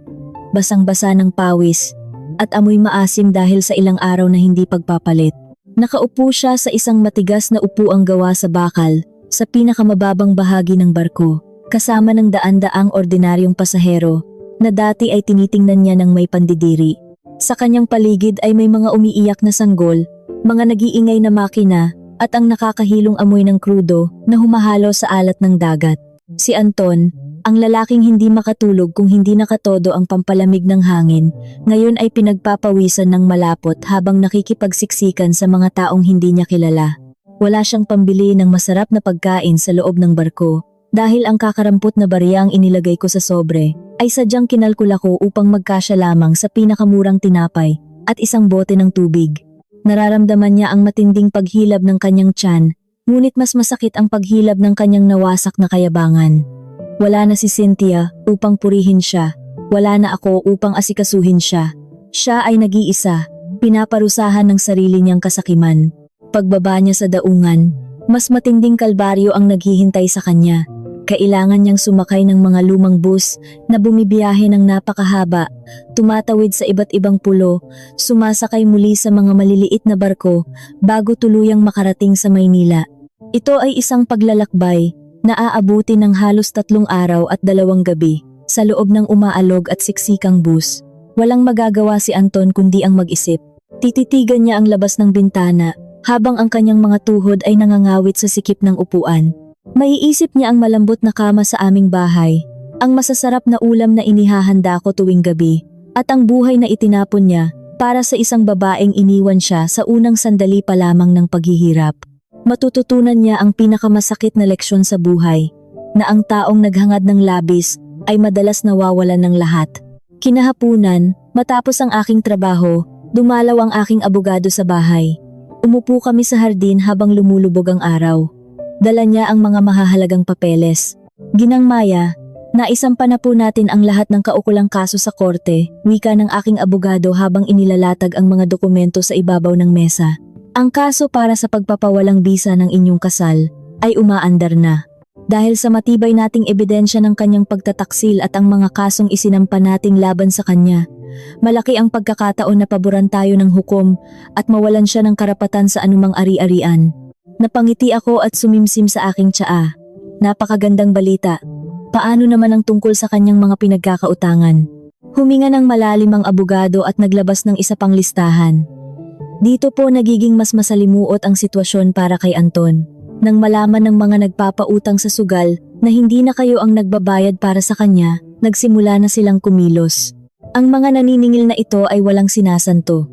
basang-basa ng pawis, at amoy maasim dahil sa ilang araw na hindi pagpapalit. Nakaupo siya sa isang matigas na upuang gawa sa bakal, sa pinakamababang bahagi ng barko, kasama ng daan-daang ordinaryong pasahero, na dati ay tinitingnan niya ng may pandidiri. Sa kanyang paligid ay may mga umiiyak na sanggol, mga nag-iingay na makina, at ang nakakahilong amoy ng krudo na humahalo sa alat ng dagat. Si Anton, ang lalaking hindi makatulog kung hindi nakatodo ang pampalamig ng hangin, ngayon ay pinagpapawisan ng malapot habang nakikipagsiksikan sa mga taong hindi niya kilala. Wala siyang pambili ng masarap na pagkain sa loob ng barko, dahil ang kakarampot na bariyang inilagay ko sa sobre ay sadyang kinalkula ko upang magkasya lamang sa pinakamurang tinapay at isang bote ng tubig. Nararamdaman niya ang matinding paghilab ng kanyang tiyan, ngunit mas masakit ang paghilab ng kanyang nawasak na kayabangan. Wala na si Cynthia upang purihin siya, wala na ako upang asikasuhin siya. Siya ay nag-iisa, pinaparusahan ng sarili niyang kasakiman. Pagbaba niya sa daungan, mas matinding kalbaryo ang naghihintay sa kanya. Kailangan niyang sumakay ng mga lumang bus na bumibiyahe ng napakahaba, tumatawid sa iba't ibang pulo, sumasakay muli sa mga maliliit na barko bago tuluyang makarating sa Maynila. Ito ay isang paglalakbay na aabuti ng halos 3 araw at 2 gabi sa loob ng umaalog at siksikang bus. Walang magagawa si Anton kundi ang mag-isip. Tititigan niya ang labas ng bintana habang ang kanyang mga tuhod ay nangangawit sa sikip ng upuan. Maiisip niya ang malambot na kama sa aming bahay, ang masasarap na ulam na inihahanda ko tuwing gabi, at ang buhay na itinapon niya para sa isang babaeng iniwan siya sa unang sandali pa lamang ng paghihirap. Matututunan niya ang pinakamasakit na leksyon sa buhay, na ang taong naghangad ng labis ay madalas nawawalan ng lahat. Kinahapunan, matapos ang aking trabaho, dumalaw ang aking abogado sa bahay. Umupo kami sa hardin habang lumulubog ang araw. Dala niya ang mga mahahalagang papeles. Ginang Maya, naisampa na po natin ang lahat ng kaukulang kaso sa korte, wika ng aking abogado habang inilalatag ang mga dokumento sa ibabaw ng mesa. Ang kaso para sa pagpapawalang bisa ng inyong kasal ay umaandar na. Dahil sa matibay nating ebidensya ng kanyang pagtataksil at ang mga kasong isinampa nating laban sa kanya, malaki ang pagkakataon na paboran tayo ng hukom at mawalan siya ng karapatan sa anumang ari-arian. Napangiti ako at sumimsim sa aking tsaa. Napakagandang balita. Paano naman ang tungkol sa kanyang mga pinagkakautangan? Huminga ng malalim ang abogado at naglabas ng isa pang listahan. Dito po nagiging mas masalimuot ang sitwasyon para kay Anton. Nang malaman ng mga nagpapautang sa sugal na hindi na kayo ang nagbabayad para sa kanya, nagsimula na silang kumilos. Ang mga naniningil na ito ay walang sinasanto.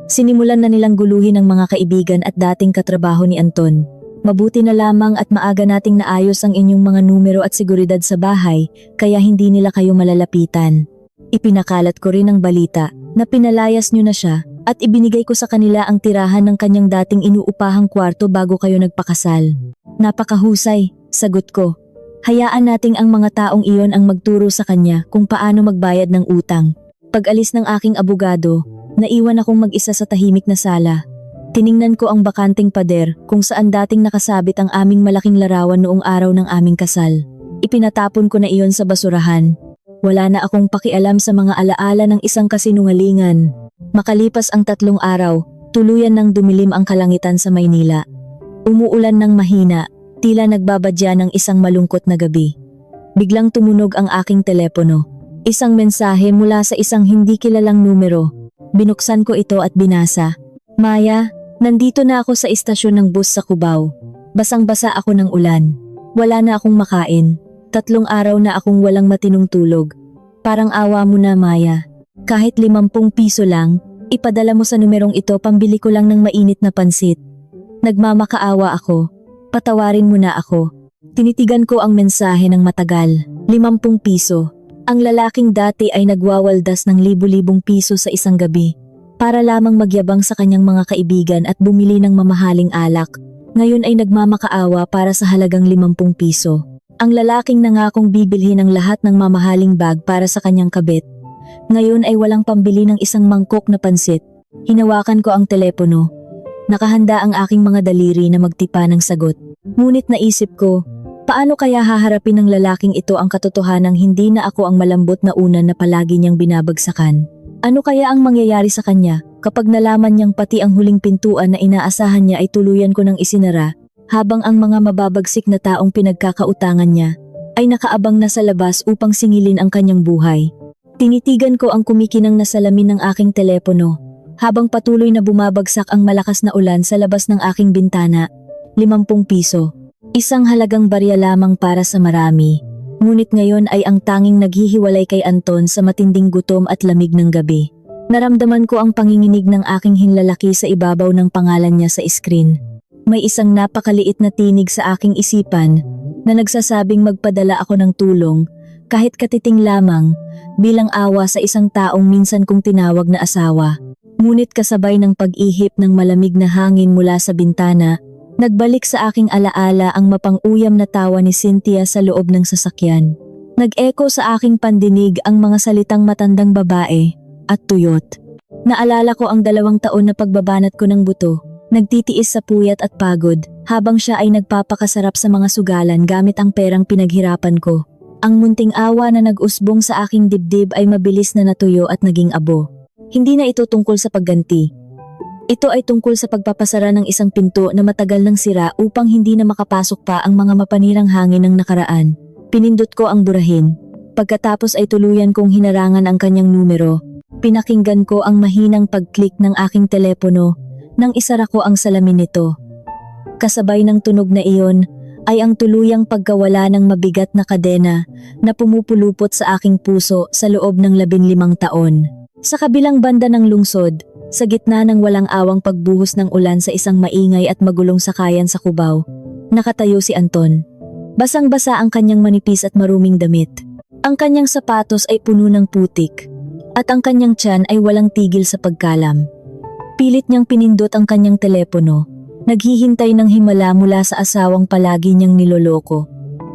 Sinimulan na nilang guluhin ang mga kaibigan at dating katrabaho ni Anton. Mabuti na lamang at maaga nating naayos ang inyong mga numero at seguridad sa bahay, kaya hindi nila kayo malalapitan. Ipinakalat ko rin ang balita na pinalayas nyo na siya at ibinigay ko sa kanila ang tirahan ng kanyang dating inuupahang kwarto bago kayo nagpakasal. Napakahusay, sagot ko. Hayaan nating ang mga taong iyon ang magturo sa kanya kung paano magbayad ng utang. Pag-alis ng aking abogado, naiwan akong mag-isa sa tahimik na sala. Tiningnan ko ang bakanting pader kung saan dating nakasabit ang aming malaking larawan noong araw ng aming kasal. Ipinatapon ko na iyon sa basurahan. Wala na akong pakialam sa mga alaala ng isang kasinungalingan. Makalipas ang 3 araw, tuluyan nang dumilim ang kalangitan sa Maynila. Umuulan ng mahina, tila nagbabadya ng isang malungkot na gabi. Biglang tumunog ang aking telepono. Isang mensahe mula sa isang hindi kilalang numero. Binuksan ko ito at binasa. Maya, nandito na ako sa istasyon ng bus sa Cubao. Basang-basa ako ng ulan. Wala na akong makain. 3 araw na akong walang matinong tulog. Parang awa mo na, Maya. Kahit 50 piso lang, ipadala mo sa numerong ito, pambili ko lang ng mainit na pansit. Nagmamakaawa ako. Patawarin mo na ako. Tinitigan ko ang mensahe ng matagal. 50 piso. Ang lalaking dati ay nagwawaldas ng libu-libong piso sa isang gabi para lamang magyabang sa kanyang mga kaibigan at bumili ng mamahaling alak. Ngayon ay nagmamakaawa para sa halagang 50 piso. Ang lalaking nangakong bibilhin ng lahat ng mamahaling bag para sa kanyang kabit. Ngayon ay walang pambili ng isang mangkok na pansit. Hinawakan ko ang telepono. Nakahanda ang aking mga daliri na magtipa ng sagot. Ngunit naisip ko, paano kaya haharapin ng lalaking ito ang katotohanang hindi na ako ang malambot na unan na palagi niyang binabagsakan? Ano kaya ang mangyayari sa kanya kapag nalaman niyang pati ang huling pintuan na inaasahan niya ay tuluyan ko ng isinara, habang ang mga mababagsik na taong pinagkakautangan niya ay nakaabang na sa labas upang singilin ang kanyang buhay? Tinitigan ko ang kumikinang na salamin ng aking telepono habang patuloy na bumabagsak ang malakas na ulan sa labas ng aking bintana. 50 piso. Isang halagang barya lamang para sa marami. Ngunit ngayon ay ang tanging naghihiwalay kay Anton sa matinding gutom at lamig ng gabi. Naramdaman ko ang panginginig ng aking hinlalaki sa ibabaw ng pangalan niya sa screen. May isang napakaliit na tinig sa aking isipan na nagsasabing magpadala ako ng tulong kahit katiting lamang bilang awa sa isang taong minsan kong tinawag na asawa. Ngunit kasabay ng pag-ihip ng malamig na hangin mula sa bintana, nagbalik sa aking alaala ang mapang-uyam na tawa ni Cynthia sa loob ng sasakyan. Nag-echo sa aking pandinig ang mga salitang matandang babae at tuyot. Naalala ko ang 2 taon na pagbabanat ko ng buto. Nagtitiis sa puyat at pagod habang siya ay nagpapakasarap sa mga sugalan gamit ang perang pinaghirapan ko. Ang munting awa na nag-usbong sa aking dibdib ay mabilis na natuyo at naging abo. Hindi na ito tungkol sa pagganti. Ito ay tungkol sa pagpapasara ng isang pinto na matagal nang sira upang hindi na makapasok pa ang mga mapanirang hangin ng nakaraan. Pinindot ko ang burahin. Pagkatapos ay tuluyan kong hinarangan ang kanyang numero. Pinakinggan ko ang mahinang pag-click ng aking telepono nang isara ko ang salamin nito. Kasabay ng tunog na iyon ay ang tuluyang pagkawala ng mabigat na kadena na pumupulupot sa aking puso sa loob ng 15 taon. Sa kabilang banda ng lungsod, sa gitna ng walang awang pagbuhos ng ulan sa isang maingay at magulong sakayan sa Cubao, nakatayo si Anton. Basang-basa ang kanyang manipis at maruming damit. Ang kanyang sapatos ay puno ng putik at ang kanyang tiyan ay walang tigil sa pagkalam. Pilit niyang pinindot ang kanyang telepono, naghihintay ng himala mula sa asawang palagi niyang niloloko.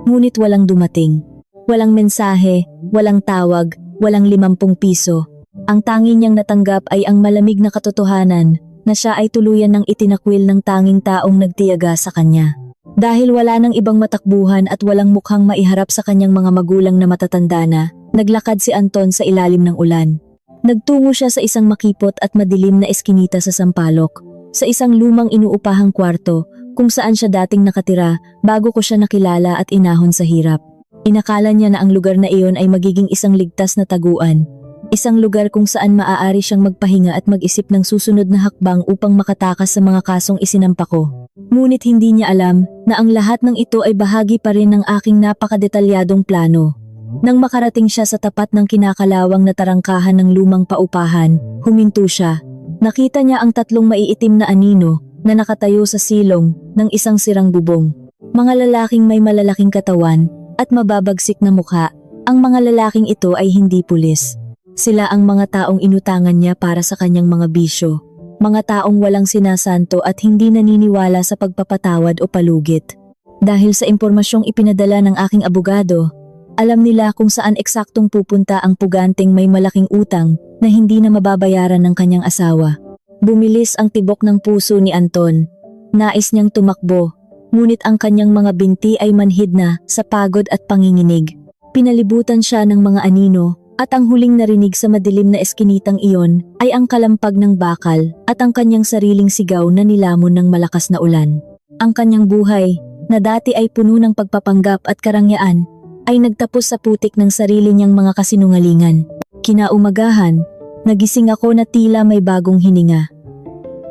Ngunit walang dumating. Walang mensahe, walang tawag, walang 50 piso. Ang tangi niyang natanggap ay ang malamig na katotohanan na siya ay tuluyan ng itinakwil ng tanging taong nagtiyaga sa kanya. Dahil wala nang ibang matakbuhan at walang mukhang maiharap sa kanyang mga magulang na matatanda na, naglakad si Anton sa ilalim ng ulan. Nagtungo siya sa isang makipot at madilim na eskinita sa Sampaloc, sa isang lumang inuupahang kwarto kung saan siya dating nakatira bago ko siya nakilala at inahon sa hirap. Inakala niya na ang lugar na iyon ay magiging isang ligtas na taguan. Isang lugar kung saan maaari siyang magpahinga at mag-isip ng susunod na hakbang upang makatakas sa mga kasong isinampa ko. Ngunit hindi niya alam na ang lahat ng ito ay bahagi pa rin ng aking napakadetalyadong plano. Nang makarating siya sa tapat ng kinakalawang na tarangkahan ng lumang paupahan, huminto siya. Nakita niya ang 3 maiitim na anino na nakatayo sa silong ng isang sirang bubong. Mga lalaking may malalaking katawan at mababagsik na mukha. Ang mga lalaking ito ay hindi pulis. Sila ang mga taong inutangan niya para sa kanyang mga bisyo. Mga taong walang sinasanto at hindi naniniwala sa pagpapatawad o palugit. Dahil sa impormasyong ipinadala ng aking abogado, alam nila kung saan eksaktong pupunta ang puganteng may malaking utang na hindi na mababayaran ng kanyang asawa. Bumilis ang tibok ng puso ni Anton. Nais niyang tumakbo, ngunit ang kanyang mga binti ay manhid na sa pagod at panginginig. Pinalibutan siya ng mga anino at ang huling narinig sa madilim na eskinitang iyon ay ang kalampag ng bakal at ang kanyang sariling sigaw na nilamon ng malakas na ulan. Ang kanyang buhay, na dati ay puno ng pagpapanggap at karangyaan, ay nagtapos sa putik ng sarili niyang mga kasinungalingan. Kinaumagahan, nagising ako na tila may bagong hininga.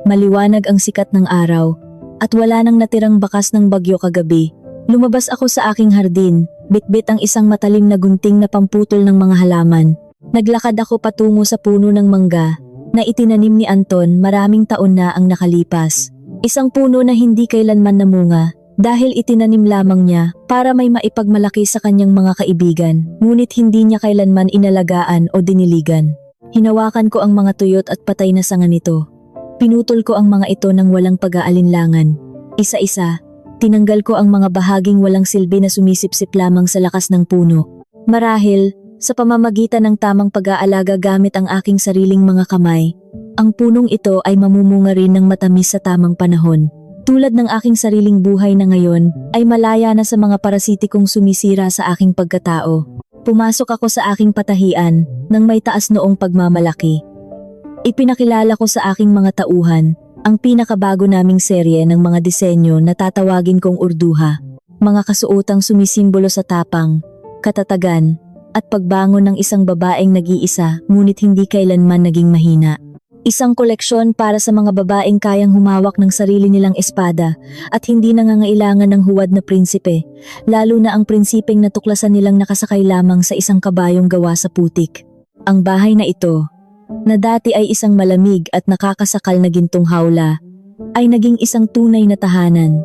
Maliwanag ang sikat ng araw at wala nang natirang bakas ng bagyo kagabi. Lumabas ako sa aking hardin, bitbit ang isang matalim na gunting na pamputol ng mga halaman. Naglakad ako patungo sa puno ng mangga na itinanim ni Anton maraming taon na ang nakalipas. Isang puno na hindi kailanman namunga dahil itinanim lamang niya para may maipagmalaki sa kanyang mga kaibigan, ngunit hindi niya kailanman inalagaan o diniligan. Hinawakan ko ang mga tuyot at patay na sanga nito. Pinutol ko ang mga ito ng walang pag-aalinlangan. Isa-isa, tinanggal ko ang mga bahaging walang silbi na sumisipsip lamang sa lakas ng puno. Marahil, sa pamamagitan ng tamang pag-aalaga gamit ang aking sariling mga kamay, ang punong ito ay mamumunga rin ng matamis sa tamang panahon. Tulad ng aking sariling buhay na ngayon, ay malaya na sa mga parasitikong sumisira sa aking pagkatao. Pumasok ako sa aking patahian nang may taas noong pagmamalaki. Ipinakilala ko sa aking mga tauhan ang pinakabago naming serye ng mga disenyo na tatawagin kong Urduha. Mga kasuotang sumisimbolo sa tapang, katatagan, at pagbangon ng isang babaeng nag-iisa ngunit hindi kailanman naging mahina. Isang koleksyon para sa mga babaeng kayang humawak ng sarili nilang espada at hindi nangangailangan ng huwad na prinsipe, lalo na ang prinsipeng natuklasan nilang nakasakay lamang sa isang kabayong gawa sa putik. Ang bahay na ito, na dati ay isang malamig at nakakasakal na gintong hawla, ay naging isang tunay na tahanan.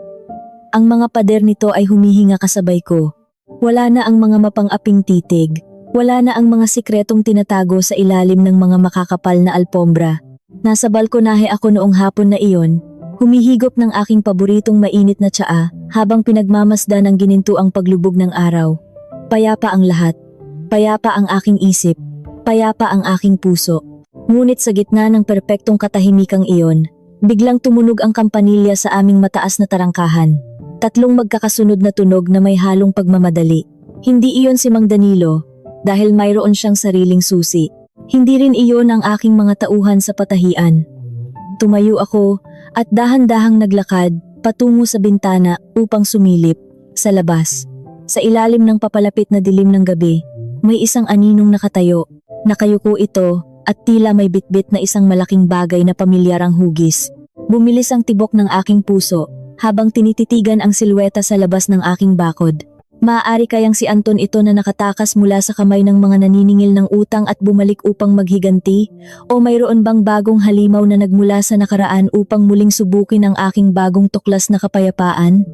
Ang mga pader nito ay humihinga kasabay ko. Wala na ang mga mapang-aping titig, wala na ang mga sikretong tinatago sa ilalim ng mga makakapal na alpombra. Nasa balkonahe ako noong hapon na iyon, humihigop ng aking paboritong mainit na tsaa habang pinagmamasdan ng gininto ang paglubog ng araw. Payapa ang lahat, payapa ang aking isip, payapa ang aking puso. Ngunit sa gitna ng perpektong katahimikang iyon, biglang tumunog ang kampanilya sa aming mataas na tarangkahan. 3 magkakasunod na tunog na may halong pagmamadali. Hindi iyon si Mang Danilo, dahil mayroon siyang sariling susi. Hindi rin iyon ang aking mga tauhan sa patahian. Tumayo ako at dahan-dahang naglakad patungo sa bintana upang sumilip sa labas. Sa ilalim ng papalapit na dilim ng gabi, may isang aninong nakatayo. Nakayuko ito at tila may bitbit na isang malaking bagay na pamilyar ang hugis. Bumilis ang tibok ng aking puso habang tinititigan ang silweta sa labas ng aking bakod. Maaari kayang si Anton ito na nakatakas mula sa kamay ng mga naniningil ng utang at bumalik upang maghiganti? O mayroon bang bagong halimaw na nagmula sa nakaraan upang muling subukin ang aking bagong tuklas na kapayapaan?